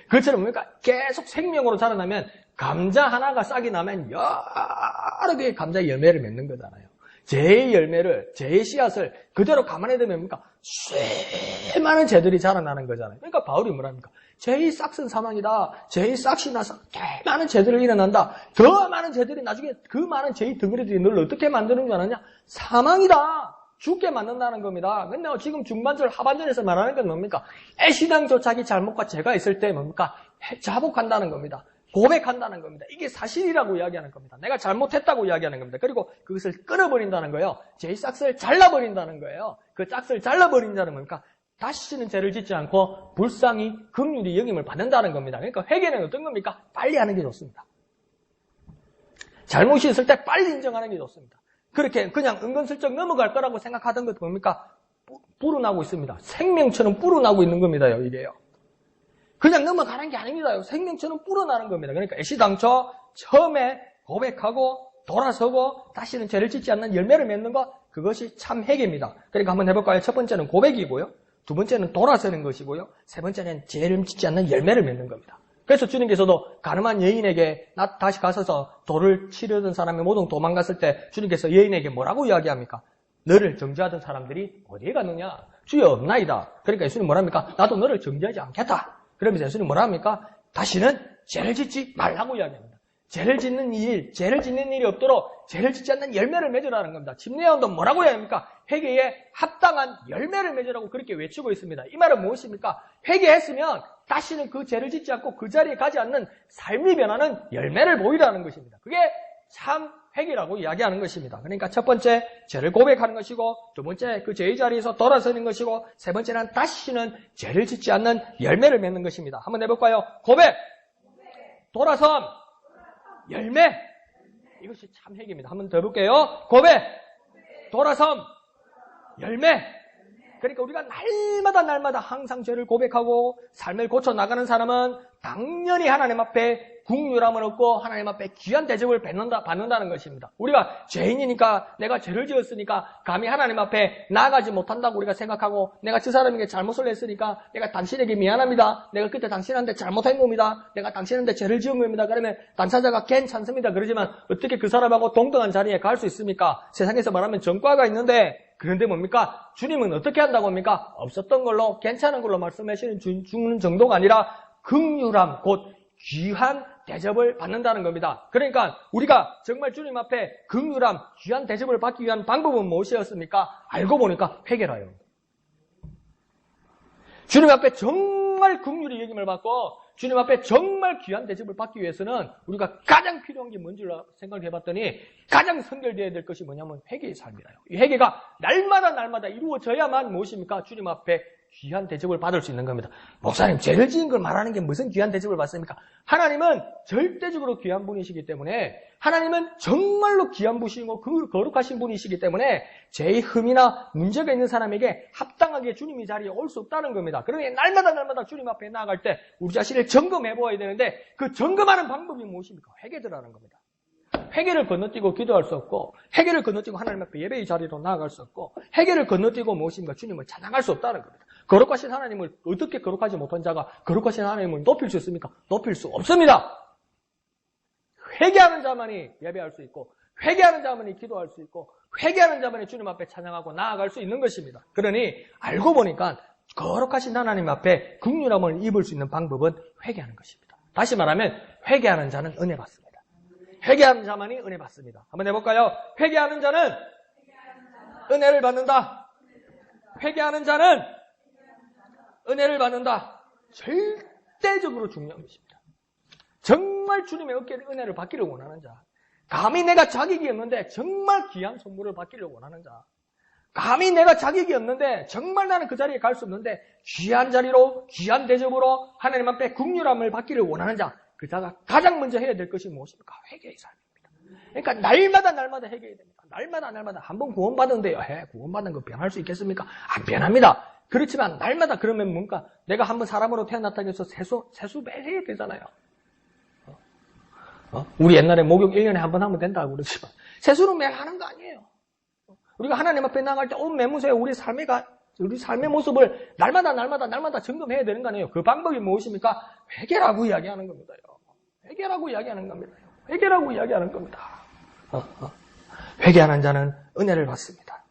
그것처럼 뭡니까? 계속 생명으로 자라나면 감자 하나가 싹이 나면 여러 개의 감자 열매를 맺는 거잖아요. 죄의 열매를, 죄의 씨앗을 그대로 가만히 두면 뭡니까? 수많은 죄들이 자라나는 거잖아요. 그러니까 바울이 뭐랍니까? 죄의 싹은 사망이다. 죄의 싹이 나서 많은 죄들이 일어난다. 더 많은 죄들이 나중에 그 많은 죄의 덩어리들이 널 어떻게 만드는 줄 아느냐? 사망이다. 죽게 만든다는 겁니다. 근데 지금 중반절, 하반절에서 말하는 건 뭡니까? 애시당초 자기 잘못과 죄가 있을 때 뭡니까? 자복한다는 겁니다. 고백한다는 겁니다. 이게 사실이라고 이야기하는 겁니다. 내가 잘못했다고 이야기하는 겁니다. 그리고 그것을 끊어버린다는 거예요. 죄의 싹을 잘라버린다는 거예요. 그 싹을 잘라버린다는 뭡니까? 다시는 죄를 짓지 않고 불쌍히 긍휼히 여김을 받는다는 겁니다. 그러니까 회개는 어떤 겁니까? 빨리 하는 게 좋습니다. 잘못이 있을 때 빨리 인정하는 게 좋습니다. 그렇게 그냥 은근슬쩍 넘어갈 거라고 생각하던 것도 뭡니까? 불어나고 있습니다. 생명처럼 불어나고 있는 겁니다. 이게요. 그냥 넘어가는 게 아닙니다. 생명처럼 불어나는 겁니다. 그러니까 애시당초 처음에 고백하고 돌아서고 다시는 죄를 짓지 않는 열매를 맺는 거 그것이 참 회개입니다. 그러니까 한번 해볼까요? 첫 번째는 고백이고요. 두 번째는 돌아서는 것이고요. 세 번째는 죄를 짓지 않는 열매를 맺는 겁니다. 그래서 주님께서도 가늠한 여인에게 다시 가서서 돌을 치려던 사람이 모두 도망갔을 때 주님께서 여인에게 뭐라고 이야기합니까? 너를 정죄하던 사람들이 어디에 갔느냐? 주여 없나이다. 그러니까 예수님 뭐랍니까? 나도 너를 정죄하지 않겠다. 그러면서 예수님 뭐랍니까? 다시는 죄를 짓지 말라고 이야기합니다. 죄를 짓는 일이 없도록 죄를 짓지 않는 열매를 맺으라는 겁니다. 집례원도 뭐라고 해야 합니까? 회개에 합당한 열매를 맺으라고 그렇게 외치고 있습니다. 이 말은 무엇입니까? 회개했으면 다시는 그 죄를 짓지 않고 그 자리에 가지 않는 삶이 변하는 열매를 보이라는 것입니다. 그게 참 회개라고 이야기하는 것입니다. 그러니까 첫 번째 죄를 고백하는 것이고, 두 번째 그 죄의 자리에서 돌아서는 것이고, 세 번째는 다시는 죄를 짓지 않는 열매를 맺는 것입니다. 한번 해볼까요? 고백, 돌아섬, 열매. 이것이 참 회개입니다. 한번 더 해볼게요. 고백, 돌아섬, 열매. 그러니까 우리가 날마다 항상 죄를 고백하고 삶을 고쳐 나가는 사람은 당연히 하나님 앞에 긍휼함을 얻고 하나님 앞에 귀한 대접을 받는다는 것입니다. 우리가 죄인이니까, 내가 죄를 지었으니까 감히 하나님 앞에 나아가지 못한다고 우리가 생각하고, 내가 저 사람에게 잘못을 했으니까 내가 당신에게 미안합니다. 내가 그때 당신한테 잘못한 겁니다. 내가 당신한테 죄를 지은 겁니다. 그러면 당사자가 괜찮습니다. 그러지만 어떻게 그 사람하고 동등한 자리에 갈 수 있습니까? 세상에서 말하면 전과가 있는데, 그런데 뭡니까? 주님은 어떻게 한다고 합니까? 없었던 걸로, 괜찮은 걸로 말씀하시는 주는 정도가 아니라 긍휼함, 곧 귀한 대접을 받는다는 겁니다. 그러니까 우리가 정말 주님 앞에 긍휼함, 귀한 대접을 받기 위한 방법은 무엇이었습니까? 알고 보니까 회개라요. 주님 앞에 정말 긍휼히 여김을 받고 주님 앞에 정말 귀한 대접을 받기 위해서는 우리가 가장 필요한 게 뭔지 생각을 해봤더니 가장 선결되어야 될 것이 뭐냐면 회개의 삶이라요. 이 회개가 날마다 이루어져야만 무엇입니까? 주님 앞에 귀한 대접을 받을 수 있는 겁니다. 목사님, 죄를 지은 걸 말하는 게 무슨 귀한 대접을 받습니까? 하나님은 절대적으로 귀한 분이시기 때문에, 하나님은 정말로 귀한 분이시고 거룩하신 분이시기 때문에 죄의 흠이나 문제가 있는 사람에게 합당하게 주님이 자리에 올 수 없다는 겁니다. 그러니 날마다 주님 앞에 나아갈 때 우리 자신을 점검해 보아야 되는데, 그 점검하는 방법이 무엇입니까? 회개드라는 겁니다. 회개를 건너뛰고 기도할 수 없고, 회개를 건너뛰고 하나님 앞에 예배의 자리로 나아갈 수 없고, 회개를 건너뛰고 무엇인가 주님을 찬양할 수 없다는 겁니다. 거룩하신 하나님을, 어떻게 거룩하지 못한 자가 거룩하신 하나님을 높일 수 있습니까? 높일 수 없습니다. 회개하는 자만이 예배할 수 있고, 회개하는 자만이 기도할 수 있고, 회개하는 자만이 주님 앞에 찬양하고 나아갈 수 있는 것입니다. 그러니 알고 보니까 거룩하신 하나님 앞에 긍휼함을 입을 수 있는 방법은 회개하는 것입니다. 다시 말하면 회개하는 자는 은혜 받습니다. 회개하는 자만이 은혜 받습니다. 한번 해볼까요? 회개하는 자는 은혜를 받는다. 회개하는 자는 은혜를 받는다. 절대적으로 중요한 것입니다. 정말 주님의 은혜를 받기를 원하는 자, 감히 내가 자격이 없는데 정말 귀한 선물을 받기를 원하는 자, 감히 내가 자격이 없는데 정말 나는 그 자리에 갈 수 없는데 귀한 자리로, 귀한 대접으로 하나님 앞에 긍휼함을 받기를 원하는 자, 그 자가 가장 먼저 해야 될 것이 무엇입니까? 회개의 삶입니다. 그러니까 날마다 회개해야 됩니다. 날마다 한 번 구원받은데요. 구원받은 거 변할 수 있겠습니까? 안 변합니다. 그렇지만 날마다 그러면 뭔가 내가 한번 사람으로 태어났다고 해서 세수 매일 해야 되잖아요. 우리 옛날에 목욕 1년에 한 번 하면 된다고 그러지만 세수는 매일 하는 거 아니에요. 우리가 하나님 앞에 나갈 때 온 매무새에 우리 삶의 모습을 날마다 점검해야 되는 거 아니에요. 그 방법이 무엇입니까? 회개라고 이야기하는 겁니다. 회개라고 이야기하는 겁니다. 회개라고 이야기하는 겁니다. 회개하는 자는 은혜를 받습니다.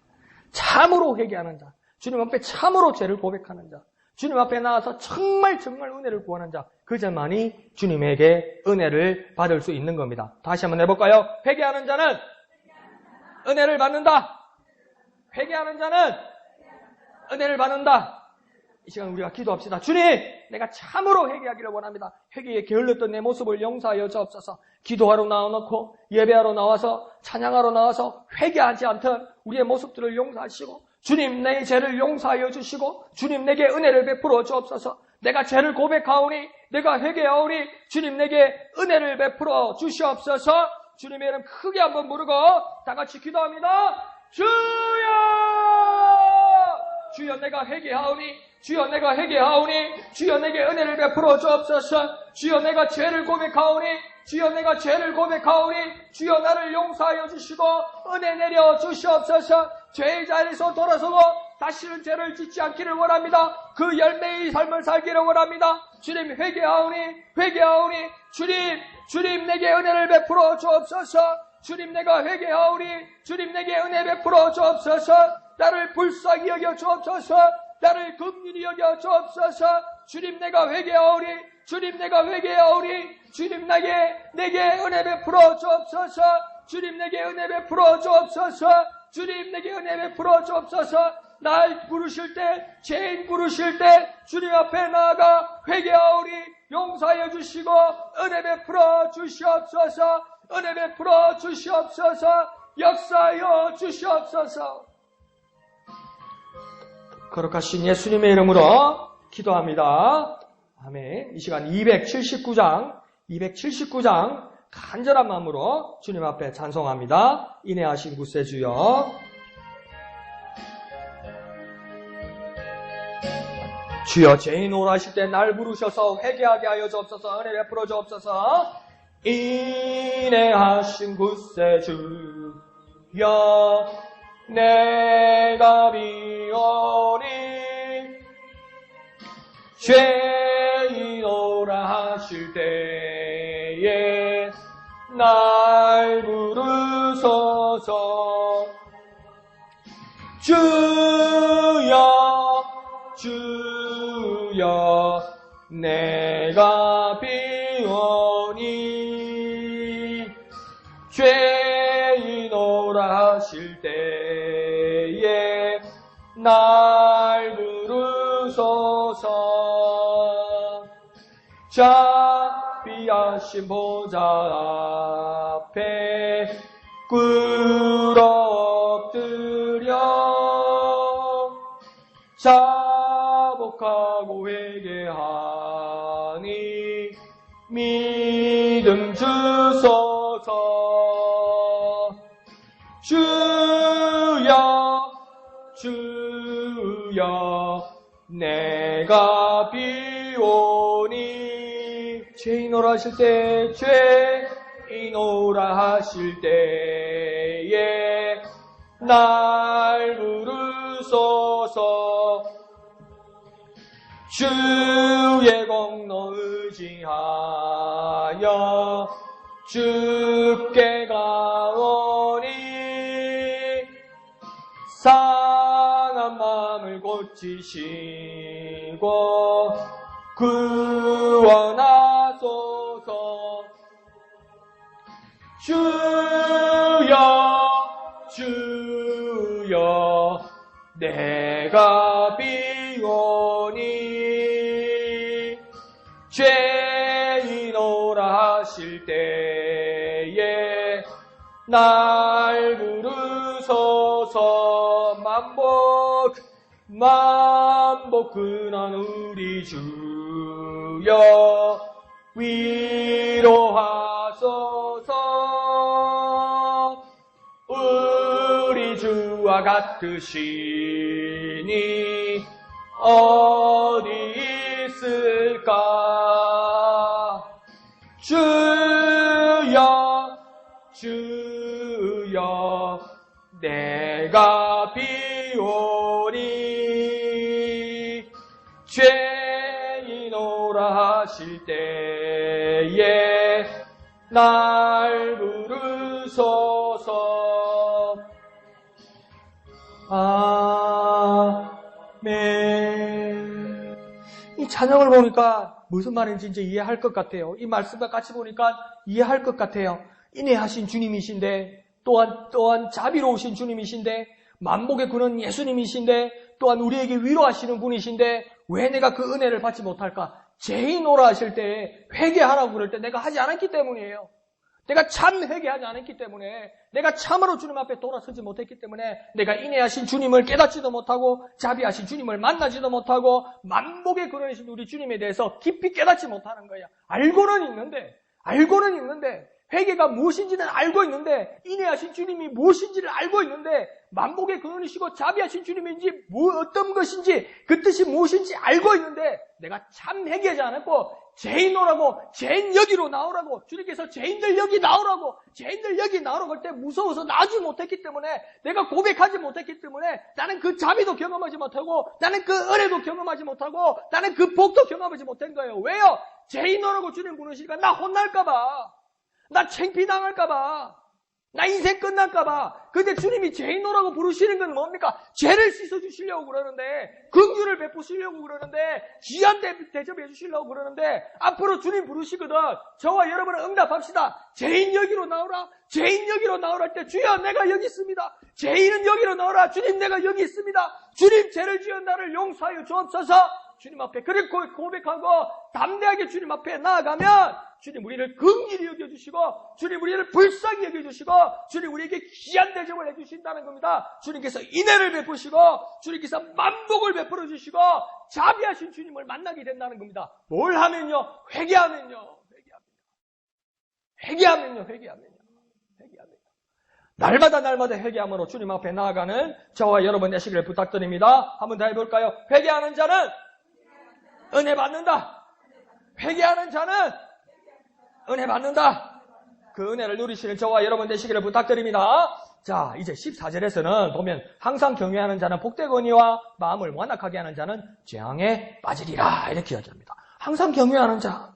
참으로 회개하는 자, 주님 앞에 참으로 죄를 고백하는 자, 주님 앞에 나와서 정말 은혜를 구하는 자, 그 자만이 주님에게 은혜를 받을 수 있는 겁니다. 다시 한번 해볼까요? 회개하는 자는 은혜를 받는다. 회개하는 자는 은혜를 받는다. 이 시간 우리가 기도합시다. 주님, 내가 참으로 회개하기를 원합니다. 회개에 게을렀던 내 모습을 용서하여 주옵소서. 기도하러 나와놓고 예배하러 나와서 찬양하러 나와서 회개하지 않던 우리의 모습들을 용서하시고, 주님 내 죄를 용서하여 주시고, 주님 내게 은혜를 베풀어 주옵소서. 내가 죄를 고백하오니, 내가 회개하오니 주님 내게 은혜를 베풀어 주시옵소서. 주님의 이름 크게 한번 부르고 다 같이 기도합니다. 주여 내가 회개하오니, 주여 내가 회개하오니, 주여 내게 은혜를 베풀어 주옵소서. 주여 내가 죄를 고백하오니, 주여 내가 죄를 고백하오니, 주여 나를 용서하여 주시고 은혜 내려 주시옵소서. 죄의 자리에서 돌아서고 다시는 죄를 짓지 않기를 원합니다. 그 열매의 삶을 살기를 원합니다. 주님 회개하오니 주님 내게 은혜를 베풀어 주옵소서. 주님 내가 회개하오니 주님 내게 은혜 베풀어 주옵소서. 나를 불쌍히 여겨 주옵소서. 나를 긍휼히 여겨 주옵소서. 주님 내가 회개하오니 주님 내게 은혜 베풀어 주옵소서. 주님 내게 은혜 베풀어 주옵소서. 주님 내게 은혜 베풀어 주옵소서. 날 부르실 때, 죄인 부르실 때 주님 앞에 나아가 회개하오니 용서하여 주시고 은혜 베풀어 주시옵소서. 은혜 베풀어 주시옵소서. 역사하여 주시옵소서. 거룩하신 예수님의 이름으로 기도합니다. 아멘. 이 시간 279장 간절한 마음으로 주님 앞에 찬송합니다. 인내하신 구세주여. 주여, 죄인 오라실 때 날 부르셔서 회개하게 하여 주옵소서. 은혜 베풀어 주옵소서. 인내하신 구세주여, 내가 비오니 죄인 오라 하실 때에 날 부르소서. 주여 내가 비오니 죄인 오라 하실 때에 날 부르소서. 자비하신 보좌 앞에 꿇어 엎드려 자복하고 회개하니 믿음 주소서. 주여 내가 비오니 죄인 오라 하실 때 죄인 오라 하실 때에 날 부르소서. 주의 공로 의지하여 주께 가오니 상한 마음을 고치시고 구원하소서. 주여 내가 비오니 죄인 오라 하실 때에 날 부르소서. 만복 근한 우리 주여 위로하소서. 우리 주와 같으시니 어디 있을까. 주여 내가 비오니 죄인 오라 하실 때에 날 부르소서. 아멘. 이 찬양을 보니까 무슨 말인지 이제 이해할 것 같아요. 이 말씀과 같이 보니까 이해할 것 같아요. 인내하신 주님이신데, 또한 자비로우신 주님이신데, 만복의 근원 예수님이신데, 또한 우리에게 위로하시는 분이신데 왜 내가 그 은혜를 받지 못할까? 죄인 오라 하실 때 회개하라고 그럴 때 내가 하지 않았기 때문이에요. 내가 참 회개하지 않았기 때문에, 내가 참으로 주님 앞에 돌아서지 못했기 때문에 내가 인내하신 주님을 깨닫지도 못하고 자비하신 주님을 만나지도 못하고 만복의 근원이신 우리 주님에 대해서 깊이 깨닫지 못하는 거야. 알고는 있는데 회개가 무엇인지는 알고 있는데, 인내하신 주님이 무엇인지를 알고 있는데, 만복의 근원이시고 자비하신 주님인지 어떤 것인지 그 뜻이 무엇인지 알고 있는데 내가 참 회개하지 않았고 죄인 오라고, 죄인 여기로 나오라고, 주님께서 죄인들 여기 나오라고, 죄인들 여기 나오라고 할 때 무서워서 나오지 못했기 때문에, 내가 고백하지 못했기 때문에 나는 그 자비도 경험하지 못하고, 나는 그 은혜도 경험하지 못하고, 나는 그 복도 경험하지 못한 거예요. 왜요? 죄인 오라고 주님 부르시니까 나 혼날까봐, 나 창피당할까봐, 나 인생 끝날까봐. 근데 주님이 죄인 오라고 부르시는 건 뭡니까? 죄를 씻어주시려고 그러는데, 긍휼을 베푸시려고 그러는데, 귀한 대접해 주시려고 그러는데, 앞으로 주님 부르시거든. 저와 여러분은 응답합시다. 죄인 여기로 나오라. 죄인 여기로 나오라 할 때, 주여 내가 여기 있습니다. 죄인은 여기로 나오라. 주님 내가 여기 있습니다. 주님 죄를 지은 나를 용서하여 주옵소서. 주님 앞에 그렇게 고백하고 담대하게 주님 앞에 나아가면 주님 우리를 긍휼히 여겨주시고, 주님 우리를 불쌍히 여겨주시고, 주님 우리에게 귀한 대접을 해주신다는 겁니다. 주님께서 인애를 베푸시고, 주님께서 만복을 베풀어 주시고, 자비하신 주님을 만나게 된다는 겁니다. 뭘 하면요? 회개하면요. 회개하면요. 날마다 회개함으로 주님 앞에 나아가는 저와 여러분 되시기를 부탁드립니다. 한번 더 해볼까요? 회개하는 자는 은혜 받는다. 회개하는 자는 은혜 받는다. 그 은혜를 누리시는 저와 여러분 되시기를 부탁드립니다. 자, 이제 14절에서는 보면 항상 경외하는 자는 복되거니와 마음을 완악하게 하는 자는 재앙에 빠지리라 이렇게 이야기합니다. 항상 경외하는 자.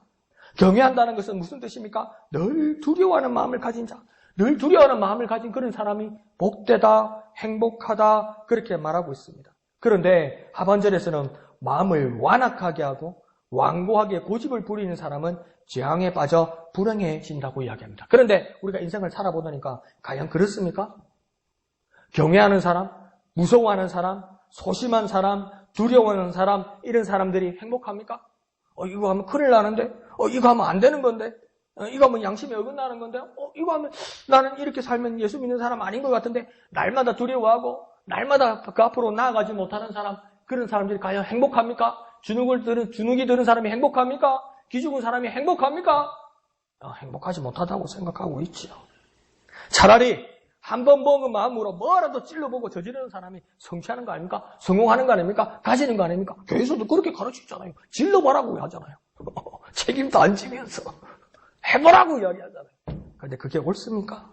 경외한다는 것은 무슨 뜻입니까? 늘 두려워하는 마음을 가진 자. 늘 두려워하는 마음을 가진 그런 사람이 복되다, 행복하다 그렇게 말하고 있습니다. 그런데 하반절에서는 마음을 완악하게 하고 완고하게 고집을 부리는 사람은 재앙에 빠져 불행해진다고 이야기합니다. 그런데 우리가 인생을 살아보니까 과연 그렇습니까? 경외하는 사람, 무서워하는 사람, 소심한 사람, 두려워하는 사람, 이런 사람들이 행복합니까? 이거 하면 큰일 나는데? 이거 하면 안 되는 건데? 이거 하면 양심에 어긋나는 건데? 이거 하면 나는 이렇게 살면 예수 믿는 사람 아닌 것 같은데? 날마다 두려워하고 날마다 그 앞으로 나아가지 못하는 사람, 그런 사람들이 과연 행복합니까? 주눅이 드는 사람이 행복합니까? 기죽은 사람이 행복합니까? 행복하지 못하다고 생각하고 있지요. 차라리 한 번 먹은 마음으로 뭐라도 찔러보고 저지르는 사람이 성취하는 거 아닙니까? 성공하는 거 아닙니까? 가지는 거 아닙니까? 교회에서도 그렇게 가르치잖아요. 질러보라고 하잖아요. 책임도 안 지면서 해보라고 이야기하잖아요. 그런데 그게 옳습니까?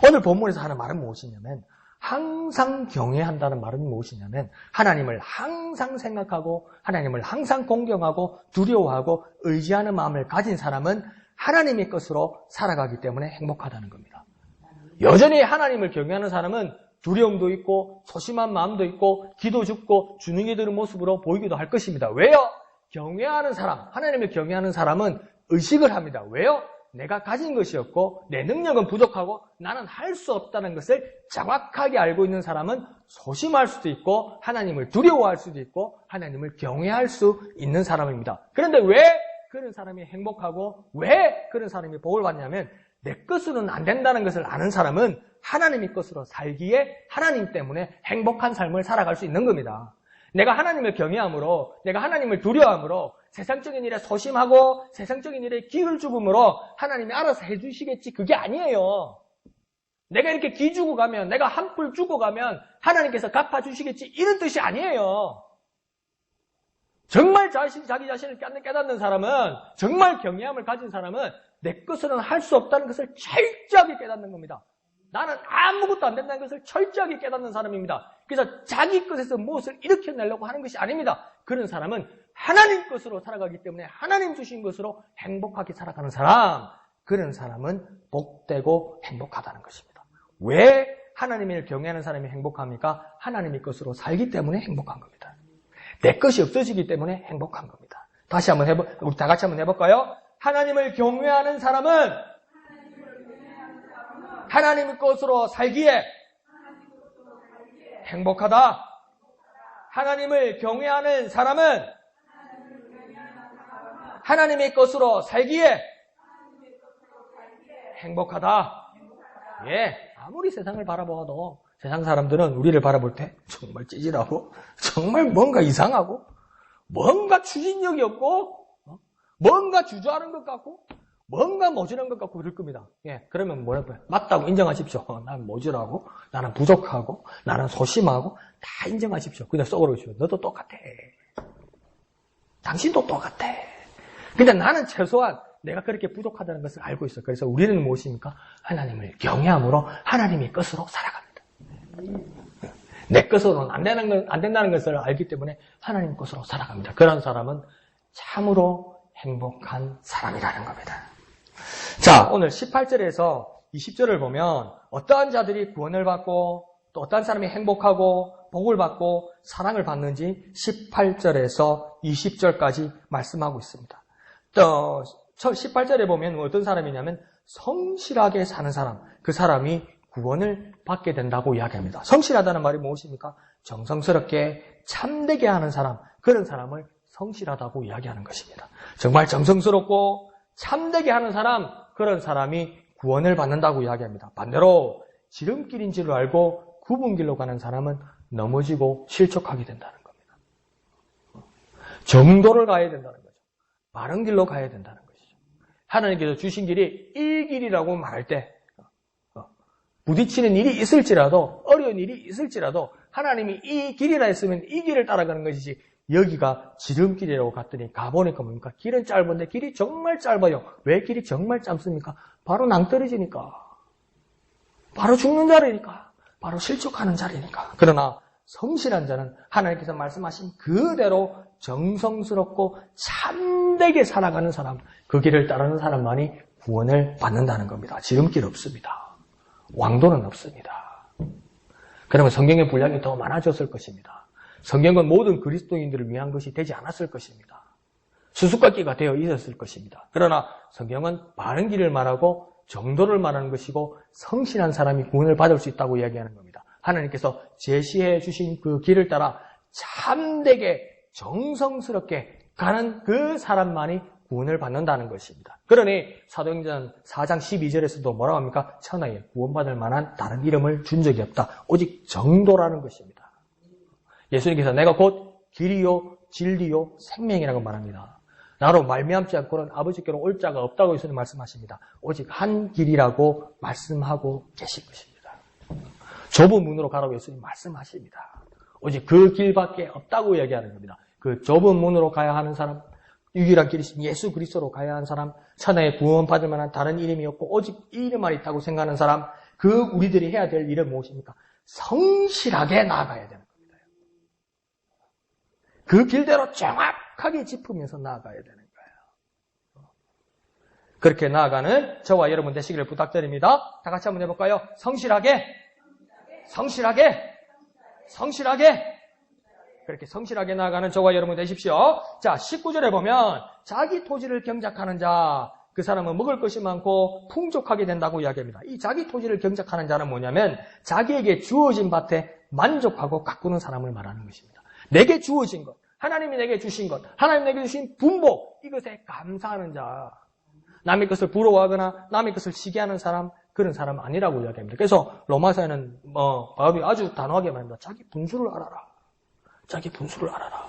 오늘 본문에서 하는 말은 무엇이냐면, 항상 경외한다는 말은 무엇이냐면, 하나님을 항상 생각하고 하나님을 항상 공경하고 두려워하고 의지하는 마음을 가진 사람은 하나님의 것으로 살아가기 때문에 행복하다는 겁니다. 여전히 하나님을 경외하는 사람은 두려움도 있고 소심한 마음도 있고 기도 죽고 주눅이 드는 모습으로 보이기도 할 것입니다. 왜요? 경외하는 사람, 하나님을 경외하는 사람은 의식을 합니다. 왜요? 내가 가진 것이 없고 내 능력은 부족하고 나는 할 수 없다는 것을 정확하게 알고 있는 사람은 소심할 수도 있고 하나님을 두려워할 수도 있고 하나님을 경외할 수 있는 사람입니다. 그런데 왜 그런 사람이 행복하고 왜 그런 사람이 복을 받냐면, 내 것으로는 안 된다는 것을 아는 사람은 하나님의 것으로 살기에 하나님 때문에 행복한 삶을 살아갈 수 있는 겁니다. 내가 하나님을 경외함으로, 내가 하나님을 두려워함으로 세상적인 일에 소심하고 세상적인 일에 기를 죽음으로 하나님이 알아서 해주시겠지, 그게 아니에요. 내가 이렇게 기 주고 가면, 내가 한풀 주고 가면 하나님께서 갚아주시겠지, 이런 뜻이 아니에요. 정말 자기 자신을 깨닫는 사람은, 정말 경외함을 가진 사람은 내 것으로는 할 수 없다는 것을 철저하게 깨닫는 겁니다. 나는 아무것도 안 된다는 것을 철저하게 깨닫는 사람입니다. 그래서 자기 것에서 무엇을 일으켜내려고 하는 것이 아닙니다. 그런 사람은 하나님 것으로 살아가기 때문에 하나님 주신 것으로 행복하게 살아가는 사람, 그런 사람은 복되고 행복하다는 것입니다. 왜 하나님을 경외하는 사람이 행복합니까? 하나님의 것으로 살기 때문에 행복한 겁니다. 내 것이 없어지기 때문에 행복한 겁니다. 다시 한번 우리 다 같이 한번 해볼까요? 하나님을 경외하는 사람은 하나님의 것으로 살기에 행복하다. 하나님을 경외하는 사람은 하나님의 것으로 살기에 행복하다. 예, 아무리 세상을 바라봐도 세상 사람들은 우리를 바라볼 때 정말 찌질하고 정말 뭔가 이상하고 뭔가 추진력이 없고 뭔가 주저하는 것 같고 뭔가 모자란 것 같고 그럴 겁니다. 예, 그러면 뭐라고요? 맞다고 인정하십시오. 나는 모자라고, 나는 부족하고, 나는 소심하고, 다 인정하십시오. 그냥 속으로 주십시오. 너도 똑같아. 당신도 똑같아. 근데 나는 최소한 내가 그렇게 부족하다는 것을 알고 있어요. 그래서 우리는 무엇입니까? 하나님을 경외함으로 하나님의 것으로 살아갑니다. 내 것으로는 안 된다는 것을 알기 때문에 하나님 것으로 살아갑니다. 그런 사람은 참으로 행복한 사람이라는 겁니다. 자, 오늘 18절에서 20절을 보면 어떠한 자들이 구원을 받고 또 어떠한 사람이 행복하고 복을 받고 사랑을 받는지 18절에서 20절까지 말씀하고 있습니다. 또 18절에 보면 어떤 사람이냐면 성실하게 사는 사람, 그 사람이 구원을 받게 된다고 이야기합니다. 성실하다는 말이 무엇입니까? 정성스럽게 참되게 하는 사람, 그런 사람을 성실하다고 이야기하는 것입니다. 정말 정성스럽고 참되게 하는 사람, 그런 사람이 구원을 받는다고 이야기합니다. 반대로 지름길인 줄 알고 굽은 길로 가는 사람은 넘어지고 실족하게 된다는 겁니다. 정도를 가야 된다는 거죠. 바른 길로 가야 된다는 것이죠. 하나님께서 주신 길이 이 길이라고 말할 때 부딪히는 일이 있을지라도 어려운 일이 있을지라도 하나님이 이 길이라 했으면 이 길을 따라가는 것이지 여기가 지름길이라고 갔더니 가보니까 뭡니까? 길은 짧은데 길이 정말 짧아요. 왜 길이 정말 짧습니까? 바로 낭떠러지니까. 바로 죽는 자리니까. 바로 실족하는 자리니까. 그러나 성실한 자는 하나님께서 말씀하신 그대로 정성스럽고 참되게 살아가는 사람, 그 길을 따르는 사람만이 구원을 받는다는 겁니다. 지름길 없습니다. 왕도는 없습니다. 그러면 성경의 분량이 더 많아졌을 것입니다. 성경은 모든 그리스도인들을 위한 것이 되지 않았을 것입니다. 수수께끼가 되어 있었을 것입니다. 그러나 성경은 바른 길을 말하고 정도를 말하는 것이고 성실한 사람이 구원을 받을 수 있다고 이야기하는 겁니다. 하나님께서 제시해 주신 그 길을 따라 참되게 정성스럽게 가는 그 사람만이 구원을 받는다는 것입니다. 그러니 사도행전 4장 12절에서도 뭐라고 합니까? 천하에 구원받을 만한 다른 이름을 준 적이 없다. 오직 정도라는 것입니다. 예수님께서 내가 곧 길이요 진리요 생명이라고 말합니다. 나로 말미암지 않고는 아버지께로 올 자가 없다고 예수님 말씀하십니다. 오직 한 길이라고 말씀하고 계신 것입니다. 좁은 문으로 가라고 예수님 말씀하십니다. 오직 그 길밖에 없다고 얘기하는 겁니다. 그 좁은 문으로 가야 하는 사람, 유일한 길이신 예수 그리스도로 가야 하는 사람, 천하에 구원받을 만한 다른 이름이 없고 오직 이 이름만 있다고 생각하는 사람, 그 우리들이 해야 될 일은 무엇입니까? 성실하게 나아가야 되는 겁니다. 그 길대로 정확하게 짚으면서 나아가야 되는 거예요. 그렇게 나아가는 저와 여러분 되시기를 부탁드립니다. 다 같이 한번 해볼까요? 성실하게, 성실하게, 성실하게. 그렇게 성실하게 나아가는 저와 여러분 되십시오. 자, 19절에 보면 자기 토지를 경작하는 자, 그 사람은 먹을 것이 많고 풍족하게 된다고 이야기합니다. 이 자기 토지를 경작하는 자는 뭐냐면 자기에게 주어진 밭에 만족하고 가꾸는 사람을 말하는 것입니다. 내게 주어진 것, 하나님이 내게 주신 것, 하나님 내게 주신 분복, 이것에 감사하는 자. 남의 것을 부러워하거나 남의 것을 시기하는 사람, 그런 사람 아니라고 이야기합니다. 그래서 로마서에는 바울이 아주 단호하게 말합니다. 자기 분수를 알아라. 자기 분수를 알아라.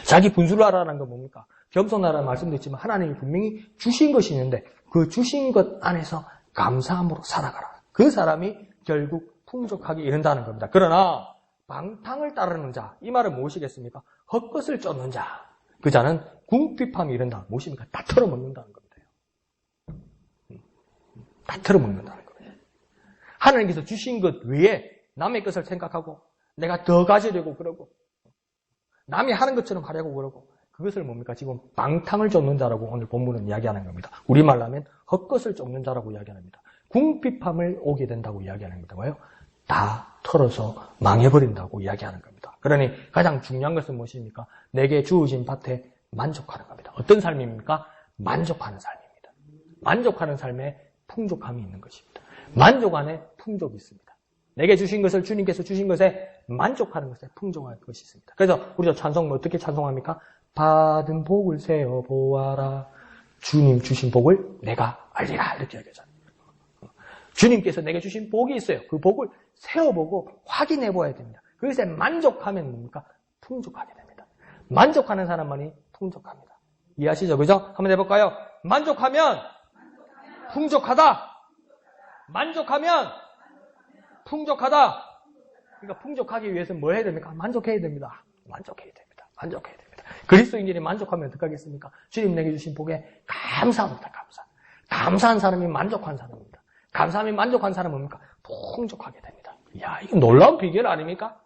자기 분수를 알아라는 건 뭡니까? 겸손하라는 말씀도 있지만 하나님이 분명히 주신 것이 있는데 그 주신 것 안에서 감사함으로 살아가라. 그 사람이 결국 풍족하게 이른다는 겁니다. 그러나 방탕을 따르는 자, 이 말은 무엇이겠습니까? 헛것을 쫓는 자, 그 자는 궁핍함이 이른다. 무엇입니까? 다 털어먹는다는 겁니다. 다 털어먹는다는 겁니다. 하나님께서 주신 것 외에 남의 것을 생각하고 내가 더 가지려고 그러고 남이 하는 것처럼 하려고 그러고 그것을 뭡니까? 지금 방탕을 쫓는 자라고 오늘 본문은 이야기하는 겁니다. 우리말로 하면 헛것을 쫓는 자라고 이야기합니다. 궁핍함을 오게 된다고 이야기하는 겁니다. 뭐예요? 다 털어서 망해버린다고 이야기하는 겁니다. 그러니 가장 중요한 것은 무엇입니까? 내게 주어진 밭에 만족하는 겁니다. 어떤 삶입니까? 만족하는 삶입니다. 만족하는 삶에 풍족함이 있는 것입니다. 만족 안에 풍족이 있습니다. 내게 주신 것을 주님께서 주신 것에 만족하는 것에 풍족할 것이 있습니다. 그래서 우리가 찬송을 어떻게 찬송합니까? 받은 복을 세어 보아라. 주님 주신 복을 내가 알리라. 이렇게 얘기하잖아요. 주님께서 내게 주신 복이 있어요. 그 복을 세어보고 확인해 보아야 됩니다. 그것에 만족하면 뭡니까? 풍족하게 됩니다. 만족하는 사람만이 풍족합니다. 이해하시죠? 그죠? 한번 해볼까요? 만족하면 풍족하다. 만족하면 풍족하다. 그러니까 풍족하기 위해서는 뭐 해야 됩니까? 만족해야 됩니다. 만족해야 됩니다. 만족해야 됩니다. 그리스도인들이 만족하면 어떡하겠습니까? 주님 내게 주신 복에 감사합니다. 감사한 사람이 만족한 사람입니다. 감사함이 만족한 사람은 뭡니까? 풍족하게 됩니다. 이야, 이거 놀라운 비결 아닙니까?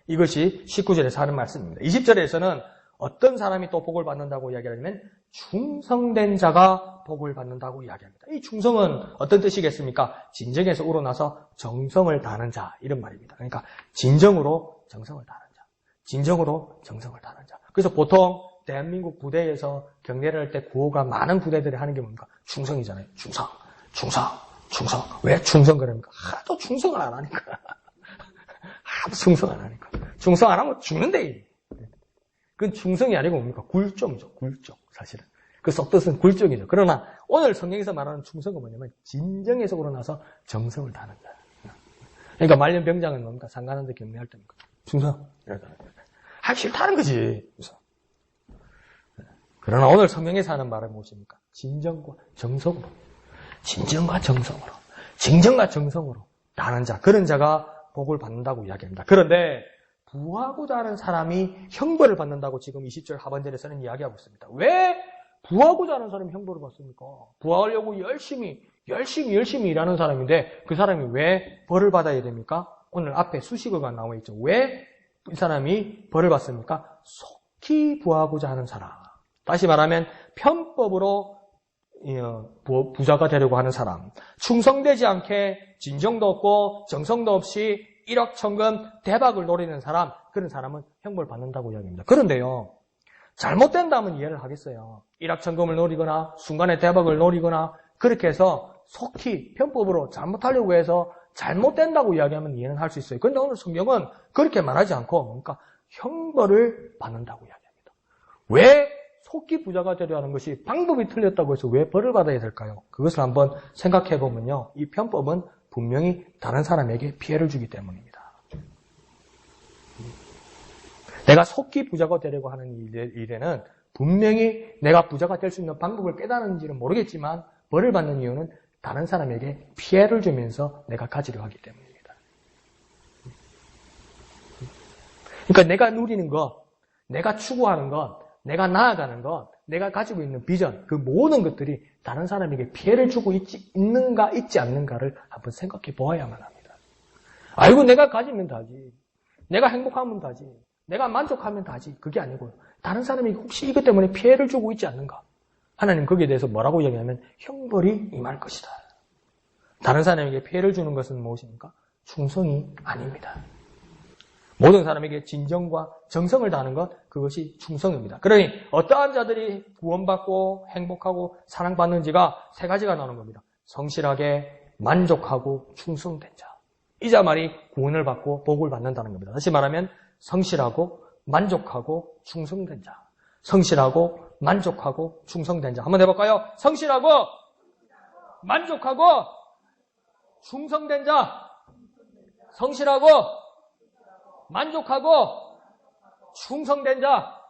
이것이 19절에서 하는 말씀입니다. 20절에서는 어떤 사람이 또 복을 받는다고 이야기하냐면 충성된 자가 복을 받는다고 이야기합니다. 이 충성은 어떤 뜻이겠습니까? 진정에서 우러나서 정성을 다하는 자, 이런 말입니다. 그러니까 진정으로 정성을 다하는 자. 진정으로 정성을 다하는 자. 그래서 보통 대한민국 부대에서 경례를 할 때 구호가 많은 부대들이 하는 게 뭡니까? 충성이잖아요. 충성. 왜 충성 그럽니까? 하도 충성을 안 하니까. 하도 충성 안 하니까. 충성 안 하면 죽는데. 그건 충성이 아니고 뭡니까? 굴종이죠. 굴종. 사실은. 그 속뜻은 굴종이죠. 그러나 오늘 성경에서 말하는 충성은 뭐냐면 진정에서 우러나서 정성을 다하는 자. 그러니까 말년병장은 뭡니까? 상관한테 경례할 때입니까? 충성. 하기 싫다는 거지. 그러나 오늘 성경에서 하는 말은 무엇입니까? 진정과 정성으로. 진정과 정성으로 다하는 자. 그런 자가 복을 받는다고 이야기합니다. 그런데 부하고자 하는 사람이 형벌을 받는다고 지금 20절 하반절에서는 이야기하고 있습니다. 왜 부하고자 하는 사람이 형벌을 받습니까? 부하하려고 열심히 일하는 사람인데 그 사람이 왜 벌을 받아야 됩니까? 오늘 앞에 수식어가 나와 있죠. 왜 이 사람이 벌을 받습니까? 속히 부하고자 하는 사람. 다시 말하면 편법으로 부자가 되려고 하는 사람. 충성되지 않게 진정도 없고 정성도 없이 일확천금 대박을 노리는 사람, 그런 사람은 형벌 받는다고 이야기합니다. 그런데요, 잘못된다면 이해를 하겠어요. 일확천금을 노리거나 순간에 대박을 노리거나 그렇게 해서 속히 편법으로 잘못하려고 해서 잘못된다고 이야기하면 이해는 할 수 있어요. 그런데 오늘 성경은 그렇게 말하지 않고 그러니까 형벌을 받는다고 이야기합니다. 왜 속히 부자가 되려 하는 것이 방법이 틀렸다고 해서 왜 벌을 받아야 될까요? 그것을 한번 생각해 보면요, 이 편법은 분명히 다른 사람에게 피해를 주기 때문입니다. 내가 속히 부자가 되려고 하는 일에는 분명히 내가 부자가 될 수 있는 방법을 깨달은지는 모르겠지만 벌을 받는 이유는 다른 사람에게 피해를 주면서 내가 가지려 하기 때문입니다. 그러니까 내가 누리는 것, 내가 추구하는 것, 내가 나아가는 것, 내가 가지고 있는 비전, 그 모든 것들이 다른 사람에게 피해를 주고 있는가 있지 않는가를 한번 생각해 보아야만 합니다. 아이고 내가 가지면 다지, 내가 행복하면 다지, 내가 만족하면 다지, 그게 아니고요. 다른 사람이 혹시 이것 때문에 피해를 주고 있지 않는가? 하나님 거기에 대해서 뭐라고 이야기하면 형벌이 임할 것이다. 다른 사람에게 피해를 주는 것은 무엇입니까? 충성이 아닙니다. 모든 사람에게 진정과 정성을 다하는 것, 그것이 충성입니다. 그러니 어떠한 자들이 구원받고 행복하고 사랑받는지가 세 가지가 나오는 겁니다. 성실하게, 만족하고, 충성된 자. 이 자 말이 구원을 받고 복을 받는다는 겁니다. 다시 말하면 성실하고, 만족하고, 충성된 자. 성실하고, 만족하고, 충성된 자. 한번 해볼까요? 성실하고, 만족하고, 충성된 자. 성실하고, 만족하고 충성된 자.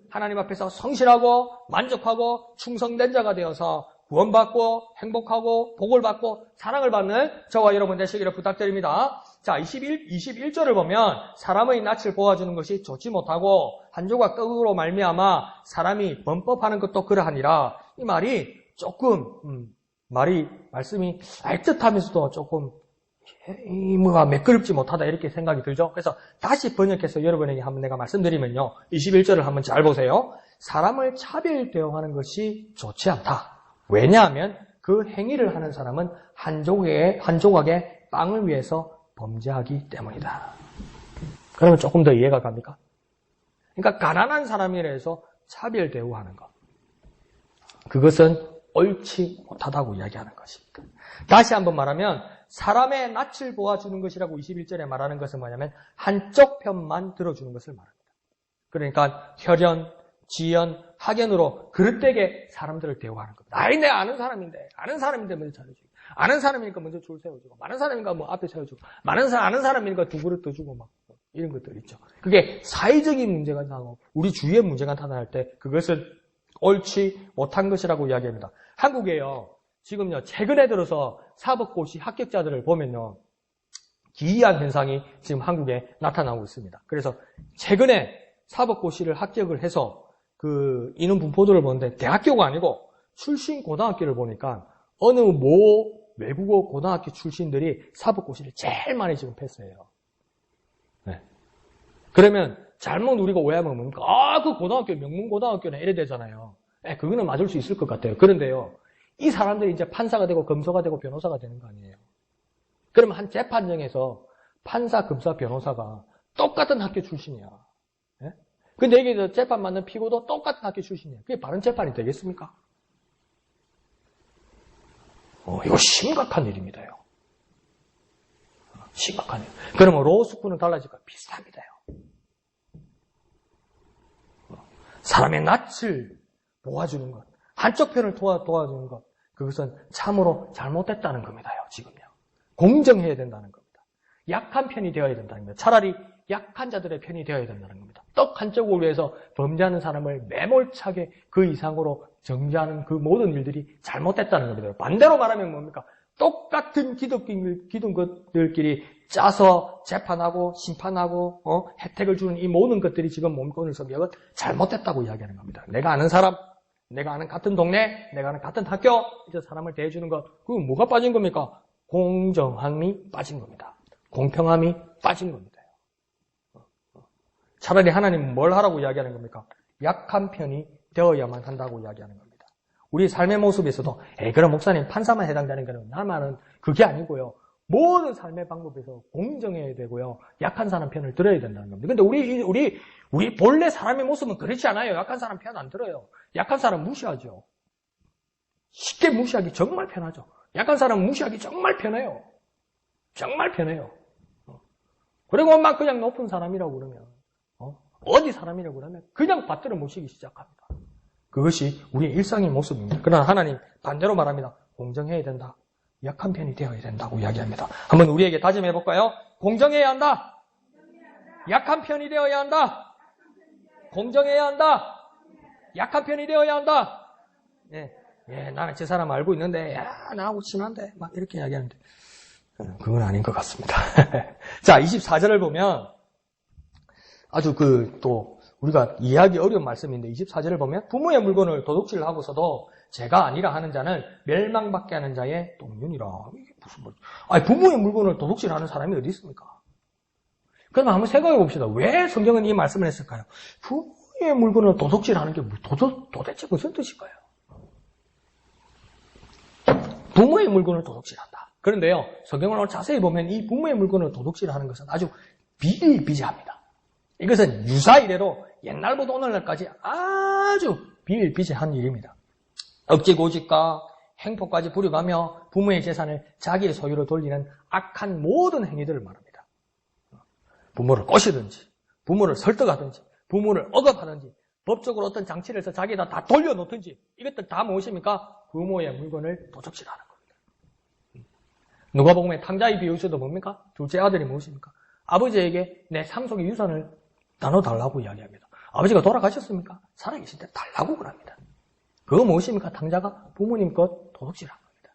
하나님 앞에서 성실하고 만족하고 충성된 자가 되어서 구원받고 행복하고 복을 받고 사랑을 받는 저와 여러분 되시기를 부탁드립니다. 자, 21절을 보면 사람의 낯을 보아주는 것이 좋지 못하고 한 조각 떡으로 말미암아 사람이 범법하는 것도 그러하니라. 이 말이 조금 말씀이 알듯하면서도 조금 뭐가 매끄럽지 못하다 이렇게 생각이 들죠. 그래서 다시 번역해서 여러분에게 한번 내가 말씀드리면요, 21절을 한번 잘 보세요. 사람을 차별 대우하는 것이 좋지 않다. 왜냐하면 그 행위를 하는 사람은 한 조각의 빵을 위해서 범죄하기 때문이다. 그러면 조금 더 이해가 갑니까? 그러니까 가난한 사람이라 해서 차별 대우하는 것, 그것은 옳지 못하다고 이야기하는 것입니다. 다시 한번 말하면 사람의 낯을 보아주는 것이라고 21절에 말하는 것은 뭐냐면 한쪽 편만 들어주는 것을 말합니다. 그러니까 혈연, 지연, 학연으로 그릇되게 사람들을 대우하는 겁니다. 아이, 내가 아는 사람인데 먼저 잘해주고, 아는 사람이니까 먼저 줄 세워주고, 많은 사람이니까 뭐 앞에 세워주고, 아는 사람이니까 두 그릇 더 주고 막 이런 것들 있죠. 그게 사회적인 문제가 나고 우리 주위의 문제가 나타날 때 그것을 옳지 못한 것이라고 이야기합니다. 한국에요. 지금요, 최근에 들어서 사법고시 합격자들을 보면요, 기이한 현상이 지금 한국에 나타나고 있습니다. 그래서 최근에 사법고시를 합격을 해서 그 인원 분포도를 보는데 대학교가 아니고 출신 고등학교를 보니까 어느 모 외국어 고등학교 출신들이 사법고시를 제일 많이 지금 패스해요. 네. 그러면 잘못 우리가 오해하면 뭡니까? 그 고등학교 명문고등학교는 이래 되잖아요. 그거는 맞을 수 있을 것 같아요. 그런데요, 이 사람들이 이제 판사가 되고 검사가 되고 변호사가 되는 거 아니에요. 그러면 한 재판정에서 판사, 검사, 변호사가 똑같은 학교 출신이야. 예? 근데 여기서 재판 받는 피고도 똑같은 학교 출신이에요. 그게 바른 재판이 되겠습니까? 이거 심각한 일입니다요. 심각한 일. 그러면 로스쿨은 달라질까? 비슷합니다요. 사람의 낯을 모아주는 것, 한쪽 편을 도와주는 것, 그것은 참으로 잘못됐다는 겁니다요. 지금요. 공정해야 된다는 겁니다. 약한 편이 되어야 된다는 겁니다. 차라리 약한 자들의 편이 되어야 된다는 겁니다. 떡 한쪽을 위해서 범죄하는 사람을 매몰차게 그 이상으로 정죄하는 그 모든 일들이 잘못됐다는 겁니다. 반대로 말하면 뭡니까? 똑같은 기득권들끼리 짜서 재판하고 심판하고 혜택을 주는 이 모든 것들이 지금 몸권을 성격은 잘못됐다고 이야기하는 겁니다. 내가 아는 사람, 내가 아는 같은 동네, 내가 아는 같은 학교, 이제 사람을 대해주는 것, 그건 뭐가 빠진 겁니까? 공정함이 빠진 겁니다. 공평함이 빠진 겁니다. 차라리 하나님은 뭘 하라고 이야기하는 겁니까? 약한 편이 되어야만 한다고 이야기하는 겁니다. 우리 삶의 모습에서도 그럼 목사님 판사만 해당되는 거는 나 말은 그게 아니고요. 모든 삶의 방법에서 공정해야 되고요. 약한 사람 편을 들어야 된다는 겁니다. 근데 우리 본래 사람의 모습은 그렇지 않아요. 약한 사람 편 안 들어요. 약한 사람 무시하죠. 쉽게 무시하기 정말 편하죠. 약한 사람 무시하기 정말 편해요. 정말 편해요. 그리고 막 그냥 높은 사람이라고 그러면 어디 사람이라고 그러면 그냥 받들어 모시기 시작합니다. 그것이 우리의 일상의 모습입니다. 그러나 하나님 반대로 말합니다. 공정해야 된다. 약한 편이 되어야 된다고 이야기합니다. 한번 우리에게 다짐해 볼까요? 공정해야 한다. 약한 편이 되어야 한다. 공정해야 한다. 약한 편이 되어야 한다. 나는 저 사람 알고 있는데 나하고 친한데 막 이렇게 이야기하는데 그건 아닌 것 같습니다. 자, 24절을 보면 아주 또 우리가 이해하기 어려운 말씀인데 24절을 보면 부모의 물건을 도둑질 하고서도 제가 아니라 하는 자는 멸망받게 하는 자의 동륜이라. 이게 무슨 말이야? 부모의 물건을 도둑질하는 사람이 어디 있습니까? 그러면 한번 생각해 봅시다. 왜 성경은 이 말씀을 했을까요? 부모의 물건을 도둑질하는 게 도대체 무슨 뜻일까요? 부모의 물건을 도둑질한다. 그런데요, 성경을 자세히 보면 이 부모의 물건을 도둑질하는 것은 아주 비일비재합니다. 이것은 유사 이래로 옛날부터 오늘날까지 아주 비일비재한 일입니다. 억지 고집과 행포까지 부려가며 부모의 재산을 자기의 소유로 돌리는 악한 모든 행위들을 말합니다. 부모를 꼬시든지, 부모를 설득하든지, 부모를 억압하든지, 법적으로 어떤 장치를 해서 자기에다 다 돌려놓든지, 이것들 다 무엇입니까? 부모의 물건을 도둑질하는 겁니다. 누가복음의 탕자의 비유에서도 뭡니까? 둘째 아들이 무엇입니까? 아버지에게 내 상속의 유산을 나눠달라고 이야기합니다. 아버지가 돌아가셨습니까? 살아계실 때 달라고 그럽니다. 그거 무엇입니까? 탕자가 부모님 것 도둑질한 겁니다.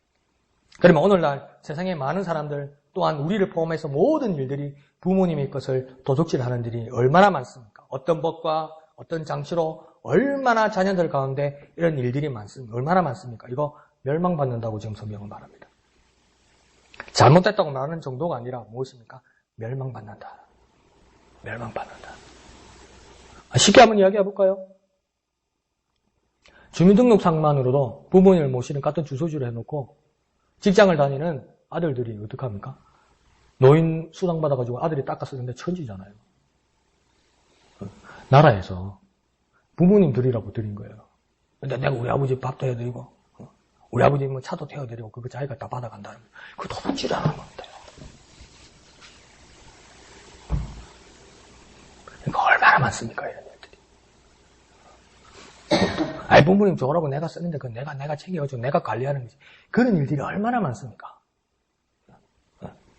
그러면 오늘날 세상에 많은 사람들 또한 우리를 포함해서 모든 일들이 부모님의 것을 도둑질하는 일이 얼마나 많습니까? 어떤 법과 어떤 장치로 얼마나 자녀들 가운데 이런 일들이 많습니까? 얼마나 많습니까? 이거 멸망받는다고 지금 성경은 말합니다. 잘못됐다고 말하는 정도가 아니라 무엇입니까? 멸망받는다. 멸망받는다. 쉽게 한번 이야기해 볼까요? 주민등록상만으로도 부모님을 모시는 같은 주소지를 해놓고 직장을 다니는 아들들이 어떡합니까? 노인 수당 받아가지고 아들이 닦았었는데 천지잖아요. 나라에서 부모님 드리라고 드린 거예요. 근데 내가 우리 아버지 밥도 해드리고 우리 아버지 뭐 차도 태워드리고 그거 자기가 다 받아간다는 거예요. 그거 도둑질하는 겁니다. 그러니까 얼마나 많습니까 이런 일들이. 부모님 줘라고 내가 쓰는데 그건 내가 챙겨가지고 내가 관리하는 거지. 그런 일들이 얼마나 많습니까?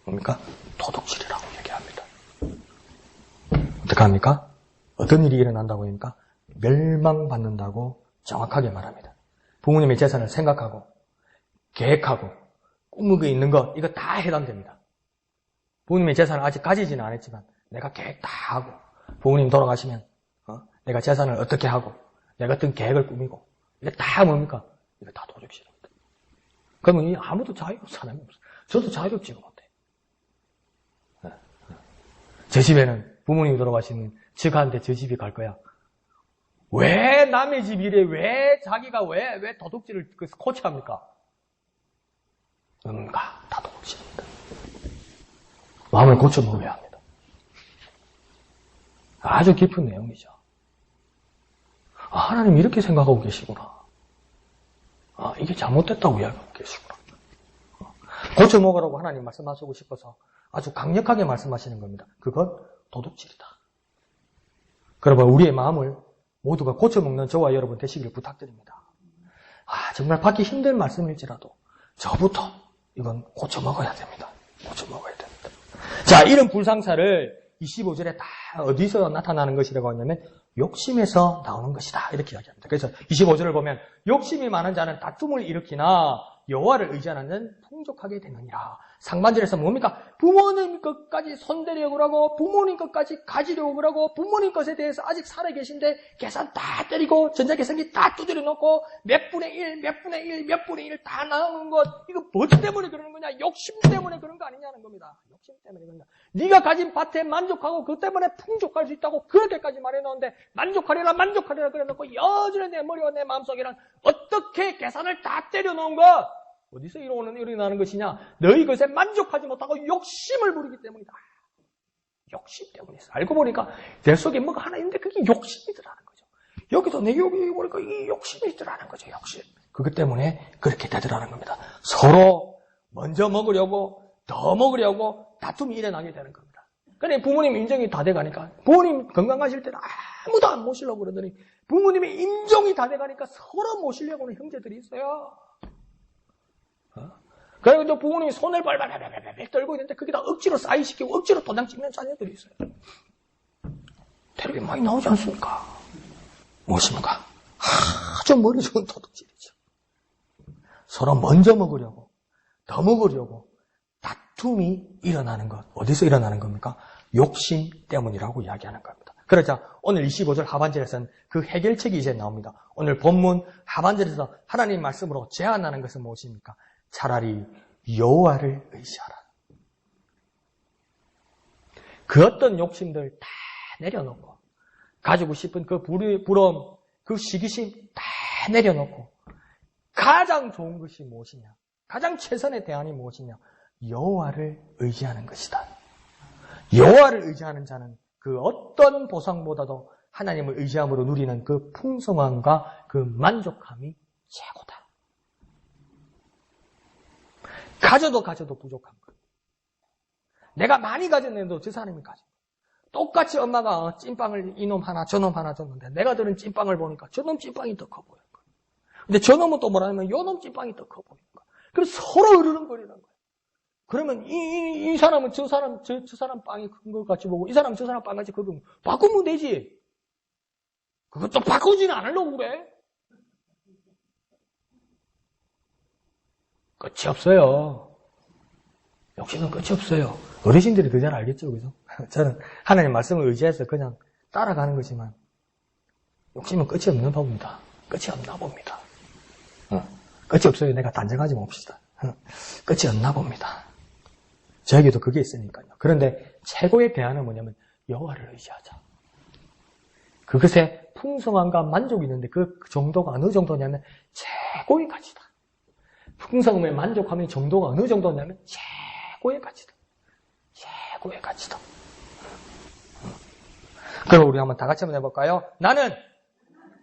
뭡니까? 도둑질이라고 얘기합니다. 어떻게 합니까? 어떤 일이 일어난다고 합니까? 멸망받는다고 정확하게 말합니다. 부모님의 재산을 생각하고 계획하고 꾸미고 있는 것 이거 다 해당됩니다. 부모님의 재산을 아직 가지지는 않았지만 내가 계획 다 하고 부모님 돌아가시면 내가 재산을 어떻게 하고 내가 어떤 계획을 꾸미고 이게 다 뭡니까? 이거 다 도둑질입니다. 그러면 아무도 자유로운 사람이 없어요. 저도 자유롭지가 못해요. 제 집에는 부모님이 돌아가시면 저한테 저 집이 갈 거야. 왜 남의 집 이래? 왜 자기가 왜 도둑질을 코치합니까? 다 도둑질입니다. 마음을 고쳐 먹어야 합니다. 아주 깊은 내용이죠. 하나님 이렇게 생각하고 계시구나. 이게 잘못됐다고 이야기하고 계시구나. 고쳐 먹으라고 하나님 말씀하시고 싶어서 아주 강력하게 말씀하시는 겁니다. 그건 도둑질이다. 그러면 우리의 마음을 모두가 고쳐 먹는 저와 여러분 되시기를 부탁드립니다. 정말 받기 힘든 말씀일지라도 저부터 이건 고쳐 먹어야 됩니다. 고쳐 먹어야 됩니다. 자, 이런 불상사를 25절에 다 어디서 나타나는 것이라고 하냐면 욕심에서 나오는 것이다. 이렇게 이야기합니다. 그래서 25절을 보면 욕심이 많은 자는 다툼을 일으키나 여호와를 의지하는 자는 풍족하게 되느니라. 상반절에서 뭡니까? 부모님 것까지 손대려고 그러고 부모님 것까지 가지려고 그러고 부모님 것에 대해서 아직 살아계신데 계산 다 때리고 전자계산기 다 두드려 놓고 몇 분의 1, 몇 분의 1, 몇 분의 1 다 나오는 것 이거 뭐 때문에 그러는 거냐? 욕심 때문에 그런 거 아니냐는 겁니다. 욕심 때문에 그런다. 네가 가진 밭에 만족하고 그 때문에 풍족할 수 있다고 그렇게까지 말해놓는데 만족하리라 그래놓고 여전히 내 머리와 내 마음속에는 어떻게 계산을 다 때려놓은 것 어디서 일어나는 것이냐? 너희 것에 만족하지 못하고 욕심을 부리기 때문이다. 욕심 때문이었어. 알고 보니까 내 속에 뭐가 하나 있는데 그게 욕심이더라는 거죠. 여기도 내 여기 보니까 이 욕심이더라는 거죠. 욕심. 그것 때문에 그렇게 되더라는 겁니다. 서로 먼저 먹으려고 더 먹으려고 다툼이 일어나게 되는 겁니다. 그러니 부모님 인정이 다 돼가니까 부모님 건강하실 때는 아무도 안 모시려고 그러더니 부모님의 인정이 다 돼가니까 서로 모시려고 하는 형제들이 있어요. 그래서 부모님이 손을 발발발발발 떨고 있는데 그게 다 억지로 사인시키고 억지로 도장 찍는 자녀들이 있어요. 테레비 많이 나오지 않습니까? 무엇입니까? 아주 머리 좋은 도둑질이죠. 서로 먼저 먹으려고 더 먹으려고 다툼이 일어나는 것. 어디서 일어나는 겁니까? 욕심 때문이라고 이야기하는 겁니다. 그러자 오늘 25절 하반절에서는 그 해결책이 이제 나옵니다. 오늘 본문 하반절에서 하나님 말씀으로 제안하는 것은 무엇입니까? 차라리 여호와를 의지하라. 그 어떤 욕심들 다 내려놓고 가지고 싶은 그 부러움, 그 시기심 다 내려놓고 가장 좋은 것이 무엇이냐? 가장 최선의 대안이 무엇이냐? 여호와를 의지하는 것이다. 여호와를 의지하는 자는 그 어떤 보상보다도 하나님을 의지함으로 누리는 그 풍성함과 그 만족함이 최고다. 가져도 부족한 거예요. 내가 많이 가졌는데도 저 사람이 가져. 똑같이 엄마가 찐빵을 이놈 하나 저놈 하나 줬는데 내가 들은 찐빵을 보니까 저놈 찐빵이 더 커 보여요. 근데 저놈은 또 뭐라냐면 요놈 찐빵이 더 커 보니까. 그래서 서로 으르렁거리는 거예요. 그러면 이 사람은 저 사람 빵이 큰 것 같이 보고 이 사람은 저 사람 빵 같이 크고 바꾸면 되지. 그것도 바꾸지는 않으려고 그래. 끝이 없어요. 욕심은 끝이 없어요. 어르신들이 더 잘 알겠죠, 그죠? 저는 하나님 말씀을 의지해서 그냥 따라가는 거지만 욕심은 끝이 없는 법입니다. 끝이 없나 봅니다. 끝이 없어요. 내가 단정하지 맙시다. 끝이 없나 봅니다. 저에게도 그게 있으니까요. 그런데 최고의 대안은 뭐냐면 여호와를 의지하자. 그것에 풍성함과 만족이 있는데 그 정도가 어느 정도냐면 최고의 가치다. 풍성함에 만족함의 정도가 어느 정도냐면 최고의 가치다. 최고의 가치다. 그럼 우리 한번 다 같이 한번 해볼까요? 나는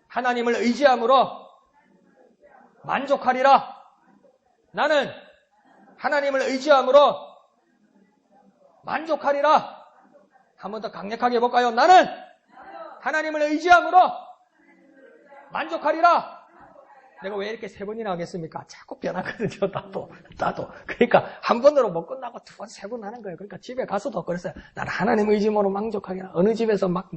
하나님을 의지함으로 만족하리라. 나는 하나님을 의지함으로 만족하리라. 한 번 더 강력하게 해볼까요? 나는 하나님을 의지함으로 만족하리라. 내가 왜 이렇게 3번이나 하겠습니까? 자꾸 변하거든요, 나도. 그러니까 한 번으로 못 끝나고 2번, 3번 하는 거예요. 그러니까 집에 가서도 그랬어요. 나는 하나님 의지만으로 만족하기라. 어느 집에서 막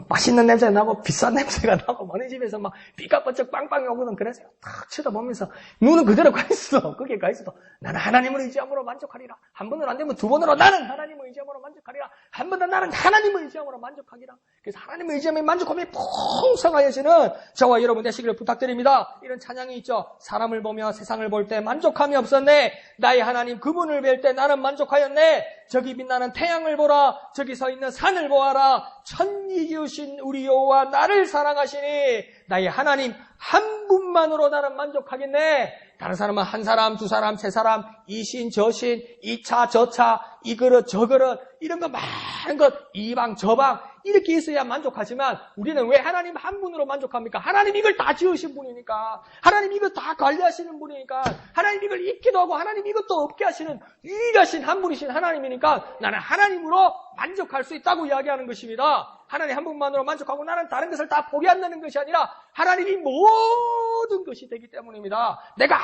맛있는 냄새가 나고 비싼 냄새가 나고 어느 집에서 막 삐까 번쩍 빵빵이 오거든. 그래서 탁 쳐다보면서 눈은 그대로 가 있어. 거기에 가 있어도 나는 하나님을 의지함으로 만족하리라. 한 번으로 안 되면 2번으로 나는 하나님을 의지함으로 만족하리라. 한 번 더 나는 하나님을 의지함으로 만족하리라. 그래서 하나님을 의지하면 만족함이 풍성하여지는 저와 여러분 되시기를 부탁드립니다. 이런 찬양이 있죠. 사람을 보며 세상을 볼 때 만족함이 없었네. 나의 하나님 그분을 뵐 때 나는 만족하였네. 저기 빛나는 태양을 보라. 저기 서 있는 산을 보아라. 천지 지으신 우리 여호와 나를 사랑하시니 나의 하나님 한 분만으로 나는 만족하겠네. 다른 사람은 한 사람, 두 사람, 세 사람, 이 신, 저 신, 이 차, 저 차, 이 그릇, 저 그릇, 이런 거 많은 것, 이 방, 저 방, 이렇게 있어야 만족하지만 우리는 왜 하나님 한 분으로 만족합니까? 하나님 이걸 다 지으신 분이니까, 하나님 이걸 다 관리하시는 분이니까, 하나님 이걸 있기도 하고 하나님 이것도 없게 하시는 유일하신 한 분이신 하나님이니까 나는 하나님으로 만족할 수 있다고 이야기하는 것입니다. 하나님 한 분만으로 만족하고 나는 다른 것을 다 포기한다는 것이 아니라 하나님이 모든 것이 되기 때문입니다. 내가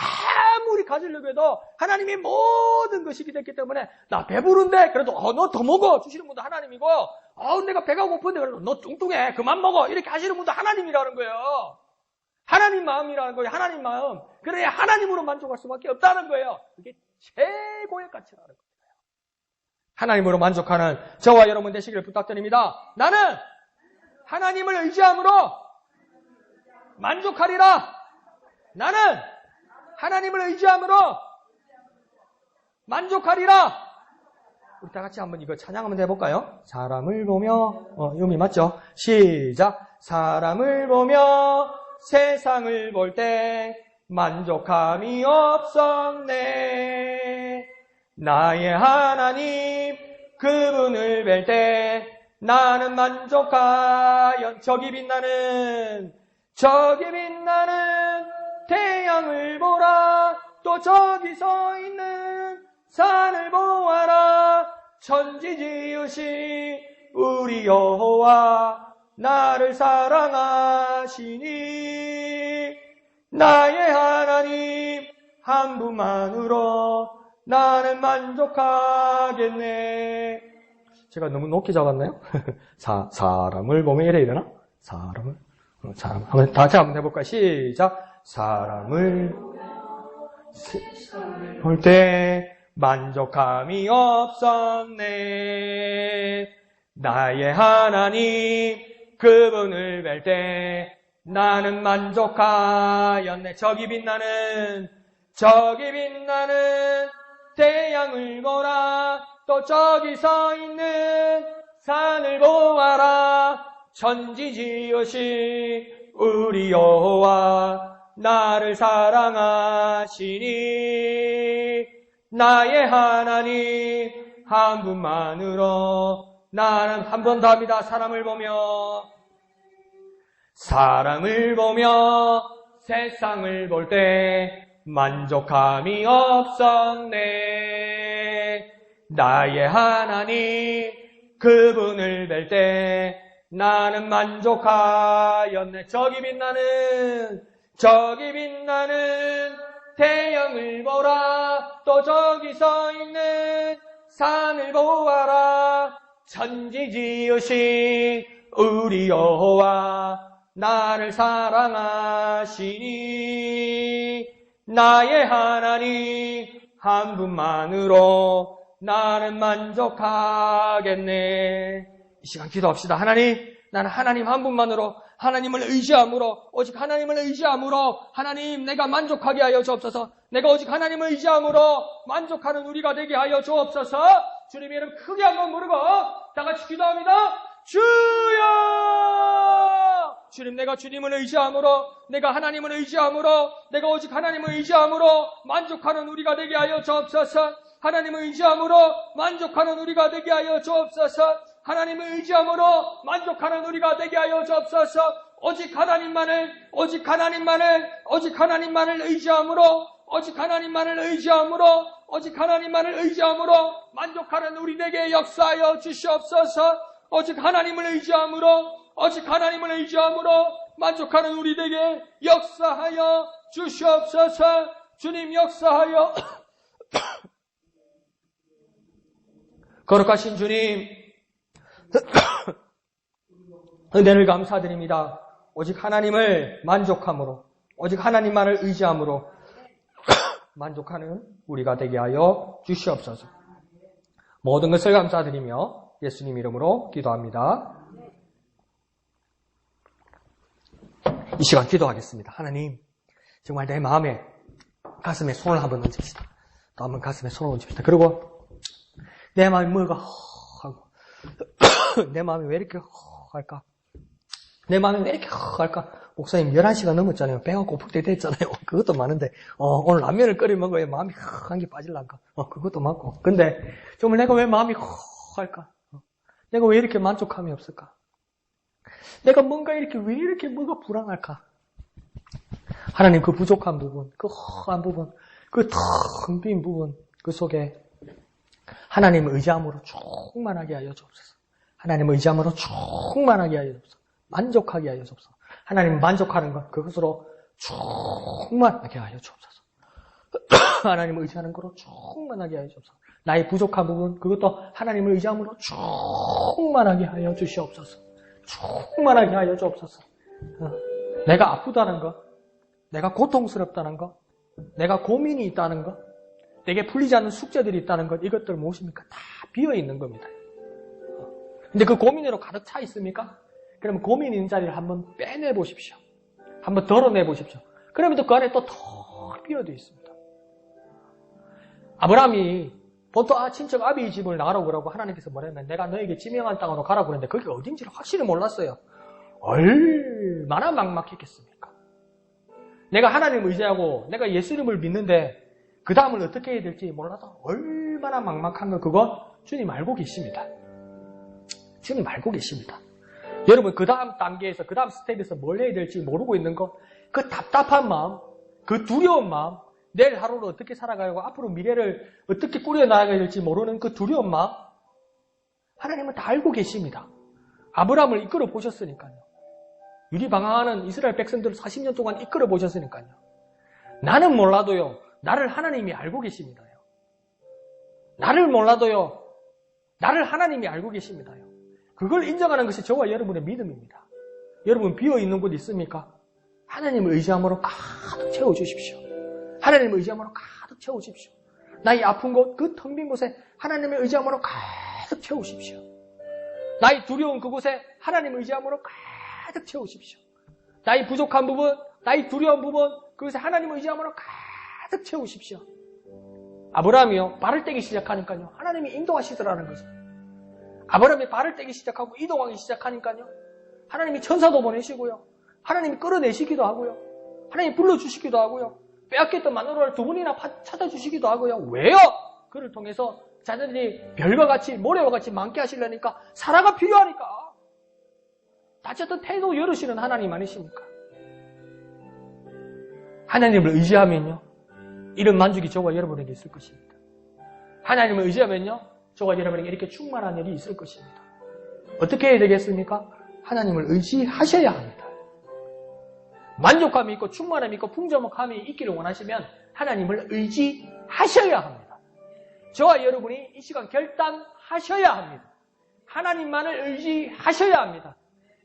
아무리 가지려고 해도 하나님이 모든 것이 됐기 때문에 나 배부른데 그래도 너 더 먹어 주시는 분도 하나님이고 내가 배가 고픈데 그래도 너 뚱뚱해 그만 먹어 이렇게 하시는 분도 하나님이라는 거예요. 하나님 마음이라는 거예요. 하나님 마음. 그래야 하나님으로 만족할 수밖에 없다는 거예요. 그게 최고의 가치라는 거예요. 하나님으로 만족하는 저와 여러분 되시기를 부탁드립니다. 나는 하나님을 의지함으로 만족하리라. 나는 하나님을 의지함으로 만족하리라. 우리 다 같이 한번 이거 찬양 한번 해볼까요? 사람을 보며 음이 맞죠? 시작. 사람을 보며 세상을 볼 때 만족함이 없었네. 나의 하나님 그분을 뵐 때 나는 만족하여 저기 빛나는 태양을 보라. 또 저기 서 있는 산을 보아라. 천지 지으신 우리 여호와 나를 사랑하시니 나의 하나님 한 분만으로 나는 만족하겠네. 제가 너무 높게 잡았나요? 사람을 보면 이래 이러나? 사람 한번 다시 한번 해볼까요? 시작. 사람을 볼 때 만족함이 없었네. 나의 하나님 그분을 뵐 때 나는 만족하였네. 저기 빛나는 태양을 보라. 또 저기 서 있는 산을 보아라. 천지 지으신 우리 여호와 나를 사랑하시니 나의 하나님 한 분만으로 나는 한 번 더 합니다. 사람을 보며 세상을 볼 때 만족함이 없었네. 나의 하나님 그분을 뵐 때 나는 만족하였네. 저기 빛나는 태양을 보라. 또 저기 서 있는 산을 보아라. 천지 지으신 우리 여호와 나를 사랑하시니 나의 하나님 한 분만으로 나는 만족하겠네. 이 시간 기도합시다. 하나님, 나는 하나님 한 분만으로 하나님을 의지함으로 오직 하나님을 의지함으로 하나님 내가 만족하게 하여 주옵소서. 내가 오직 하나님을 의지함으로 만족하는 우리가 되게 하여 주옵소서. 주님의 이름 크게 한번 부르고 다 같이 기도합니다. 주여! 주님, 내가 주님을 의지함으로, 내가 하나님을 의지함으로, 내가 오직 하나님을 의지함으로 만족하는 우리가 되게 하여 주옵소서. 하나님을 의지함으로 만족하는 우리가 되게 하여 주옵소서. 하나님을 의지함으로 만족하는 우리가 되게 하여 주옵소서. 오직 하나님만을 의지함으로 만족하는 우리 되게 역사하여 주시옵소서. 오직 하나님을 의지함으로 만족하는 우리 되게 역사하여 주시옵소서. 주님 역사하여 거룩하신 주님 은혜를 감사드립니다. 오직 하나님을 만족함으로, 오직 하나님만을 의지함으로 만족하는 우리가 되게 하여 주시옵소서. 모든 것을 감사드리며 예수님 이름으로 기도합니다. 이 시간 기도하겠습니다. 하나님, 정말 내 마음에, 가슴에 손을 한번 얹읍시다. 또 한번 가슴에 손을 얹읍시다. 그리고 내 마음이 뭐가 하고 내 마음이 왜 이렇게 할까? 내 마음이 왜 이렇게 할까? 목사님 11시가 넘었잖아요. 배가 고플 때 됐잖아요. 그것도 많은데 오늘 라면을 끓여 먹어야 마음이 한 개 빠질란가? 그것도 많고. 근데 정말 내가 왜 마음이 할까? 내가 왜 이렇게 만족함이 없을까? 내가 뭔가 이렇게 왜 이렇게 뭐가 불안할까? 하나님 그 부족한 부분, 그 허한 부분, 그 텅 빈 부분, 그 속에 하나님을 의지함으로 충만하게 하여 주옵소서. 하나님을 의지함으로 충만하게 하여 주옵소서. 만족하게 하여 주옵소서. 하나님 만족하는 것, 그것으로 충만하게 하여 주옵소서. 하나님을 의지하는 것으로 충만하게 하여 주옵소서. 나의 부족한 부분, 그것도 하나님을 의지함으로 충만하게 하여 주시옵소서. 충만하게 하여 주옵소서. 내가 아프다는 것, 내가 고통스럽다는 것, 내가 고민이 있다는 것, 내게 풀리지 않는 숙제들이 있다는 것, 이것들 무엇입니까? 다 비어있는 겁니다. 근데 그 고민으로 가득 차 있습니까? 그러면 고민 있는 자리를 한번 빼내보십시오. 한번 덜어내보십시오. 그러면 또 그 안에 또 텅 비어져 있습니다. 아브라함이 보통 친척 아비의 집을 나가라고 그러고 하나님께서 뭐냐면 내가 너에게 지명한 땅으로 가라고 그랬는데 그게 어딘지를 확실히 몰랐어요. 얼마나 막막했겠습니까? 내가 하나님을 의지하고 내가 예수님을 믿는데 그 다음을 어떻게 해야 될지 몰라서 얼마나 막막한 거 그거 주님 알고 계십니다. 주님 알고 계십니다. 여러분 그 다음 단계에서 그 다음 스텝에서 뭘 해야 될지 모르고 있는 거 그 답답한 마음, 그 두려운 마음, 내일 하루를 어떻게 살아가고 앞으로 미래를 어떻게 꾸려나가야 될지 모르는 그 두려운 마음 하나님은 다 알고 계십니다. 아브라함을 이끌어 보셨으니까요. 유리방황하는 이스라엘 백성들을 40년 동안 이끌어 보셨으니까요. 나는 몰라도요. 나를 하나님이 알고 계십니다요. 나를 몰라도요. 나를 하나님이 알고 계십니다요. 그걸 인정하는 것이 저와 여러분의 믿음입니다. 여러분 비어있는 곳 있습니까? 하나님을 의지함으로 가득 채워주십시오. 하나님을 의지함으로 가득 채우십시오. 나의 아픈 곳, 그 텅 빈 곳에 하나님을 의지함으로 가득 채우십시오. 나의 두려운 그곳에 하나님을 의지함으로 가득 채우십시오. 나의 부족한 부분, 나의 두려운 부분, 그것에 하나님을 의지함으로 가득 채우십시오. 아브라함이요, 발을 떼기 시작하니까요. 하나님이 인도하시더라는 거죠. 아브라함이 발을 떼기 시작하고 이동하기 시작하니까요. 하나님이 천사도 보내시고요. 하나님이 끌어내시기도 하고요. 하나님이 불러주시기도 하고요. 빼앗겼던 마누라를 2번이나 찾아주시기도 하고요. 왜요? 그를 통해서 자녀들이 별과 같이 모래와 같이 많게 하시려니까 사랑가 필요하니까. 다쳤던 태도 열으시는 하나님 아니십니까? 하나님을 의지하면요. 이런 만족이 저와 여러분에게 있을 것입니다. 하나님을 의지하면요. 저와 여러분에게 이렇게 충만한 일이 있을 것입니다. 어떻게 해야 되겠습니까? 하나님을 의지하셔야 합니다. 만족감이 있고 충만함이 있고 풍족함이 있기를 원하시면 하나님을 의지하셔야 합니다. 저와 여러분이 이 시간 결단하셔야 합니다. 하나님만을 의지하셔야 합니다.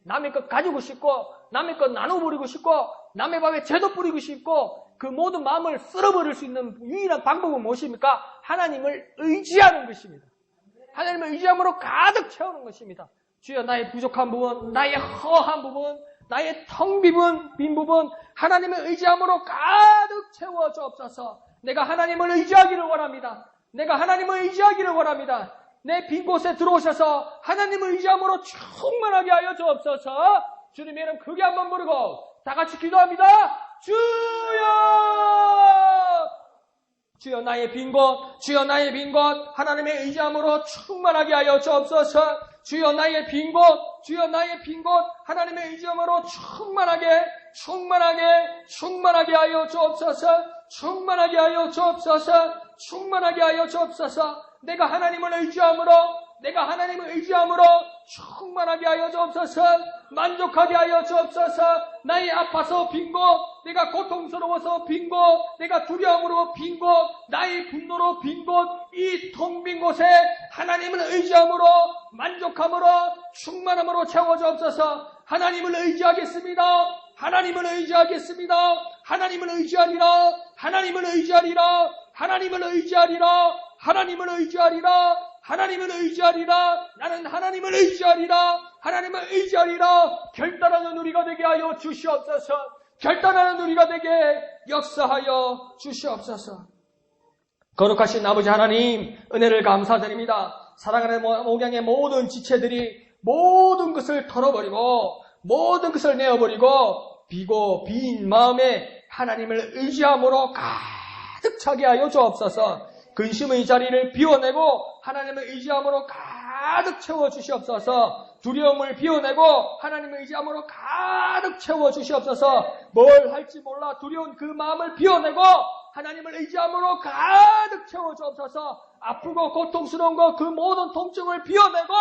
남의 것 가지고 싶고 남의 것 나눠버리고 싶고 남의 밥에 죄도 뿌리고 싶고 그 모든 마음을 쓸어버릴 수 있는 유일한 방법은 무엇입니까? 하나님을 의지하는 것입니다. 하나님을 의지함으로 가득 채우는 것입니다. 주여 나의 부족한 부분, 나의 허한 부분, 나의 텅 빈 부분 하나님을 의지함으로 가득 채워 주옵소서. 내가 하나님을 의지하기를 원합니다. 내가 하나님을 의지하기를 원합니다. 내 빈 곳에 들어오셔서 하나님을 의지함으로 충만하게 하여 주옵소서. 주님의 이름 크게 한번 부르고 다 같이 기도합니다. 주여! 주여 나의 빈 곳, 주여 나의 빈 곳 하나님의 의지함으로 충만하게 하여 주옵소서. 주여 나의 빈 곳, 주여 나의 빈 곳 하나님의 의지함으로 충만하게 하여 주옵소서. 충만하게 하여 주옵소서. 충만하게 하여 주옵소서. 내가 하나님을 의지함으로 충만하게 하여 주옵소서. 만족하게 하여 주옵소서. 나의 아파서 빈 곳, 내가 고통스러워서 빈 곳, 내가 두려움으로 빈 곳, 나의 분노로 빈 곳, 이 텅 빈 곳에 하나님을 의지함으로, 만족함으로, 충만함으로 채워주옵소서. 하나님을 의지하겠습니다. 하나님을 의지하겠습니다. 하나님을 의지하리라. 하나님을 의지하리라. 하나님을 의지하리라. 하나님을 의지하리라. 하나님을 의지하리라. 나는 하나님을 의지하리라. 하나님을 의지하리라. 결단하는 우리가 되게 하여 주시옵소서. 결단하는 우리가 되게 역사하여 주시옵소서. 거룩하신 아버지 하나님, 은혜를 감사드립니다. 사랑하는 목양의 모든 지체들이 모든 것을 털어버리고 모든 것을 내어버리고 비고 빈 마음에 하나님을 의지함으로 가득 차게 하여 주옵소서. 근심의 자리를 비워내고 하나님을 의지함으로 가득 채워주시옵소서. 두려움을 비워내고 하나님을 의지함으로 가득 채워주시옵소서. 뭘 할지 몰라 두려운 그 마음을 비워내고 하나님을 의지함으로 가득 채워주옵소서. 아프고 고통스러운 것 그 모든 통증을 비워내고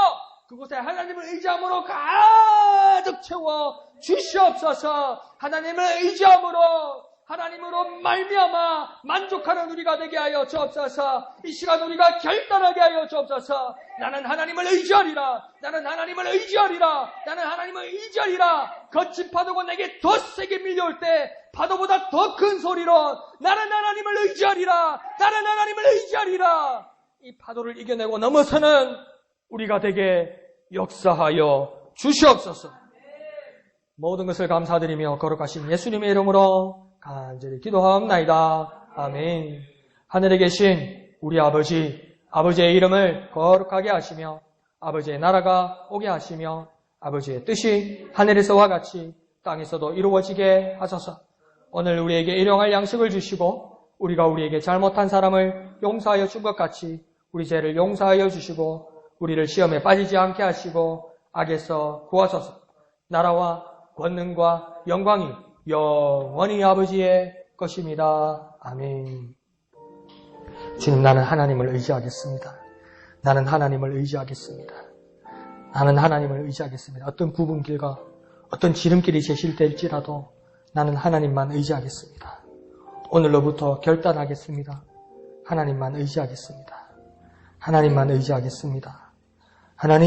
그곳에 하나님을 의지함으로 가득 채워주시옵소서. 하나님을 의지함으로 하나님으로 말미암아 만족하는 우리가 되게 하여 주옵소서. 이 시간 우리가 결단하게 하여 주옵소서. 나는 하나님을 의지하리라. 나는 하나님을 의지하리라. 나는 하나님을 의지하리라. 거친 파도가 내게 더 세게 밀려올 때 파도보다 더 큰 소리로 나는 하나님을 의지하리라. 나는 하나님을 의지하리라. 이 파도를 이겨내고 넘어서는 우리가 되게 역사하여 주시옵소서. 모든 것을 감사드리며 거룩하신 예수님의 이름으로 간절히 기도하옵나이다. 아멘. 하늘에 계신 우리 아버지, 아버지의 이름을 거룩하게 하시며 아버지의 나라가 오게 하시며 아버지의 뜻이 하늘에서와 같이 땅에서도 이루어지게 하소서. 오늘 우리에게 일용할 양식을 주시고 우리가 우리에게 잘못한 사람을 용서하여 준 것 같이 우리 죄를 용서하여 주시고 우리를 시험에 빠지지 않게 하시고 악에서 구하소서. 나라와 권능과 영광이 영원히 아버지의 것입니다. 아멘. 주님, 나는 하나님을 의지하겠습니다. 나는 하나님을 의지하겠습니다. 나는 하나님을 의지하겠습니다. 어떤 굽은 길과 어떤 지름길이 제실될지라도 나는 하나님만 의지하겠습니다. 오늘로부터 결단하겠습니다. 하나님만 의지하겠습니다. 하나님만 의지하겠습니다. 하나님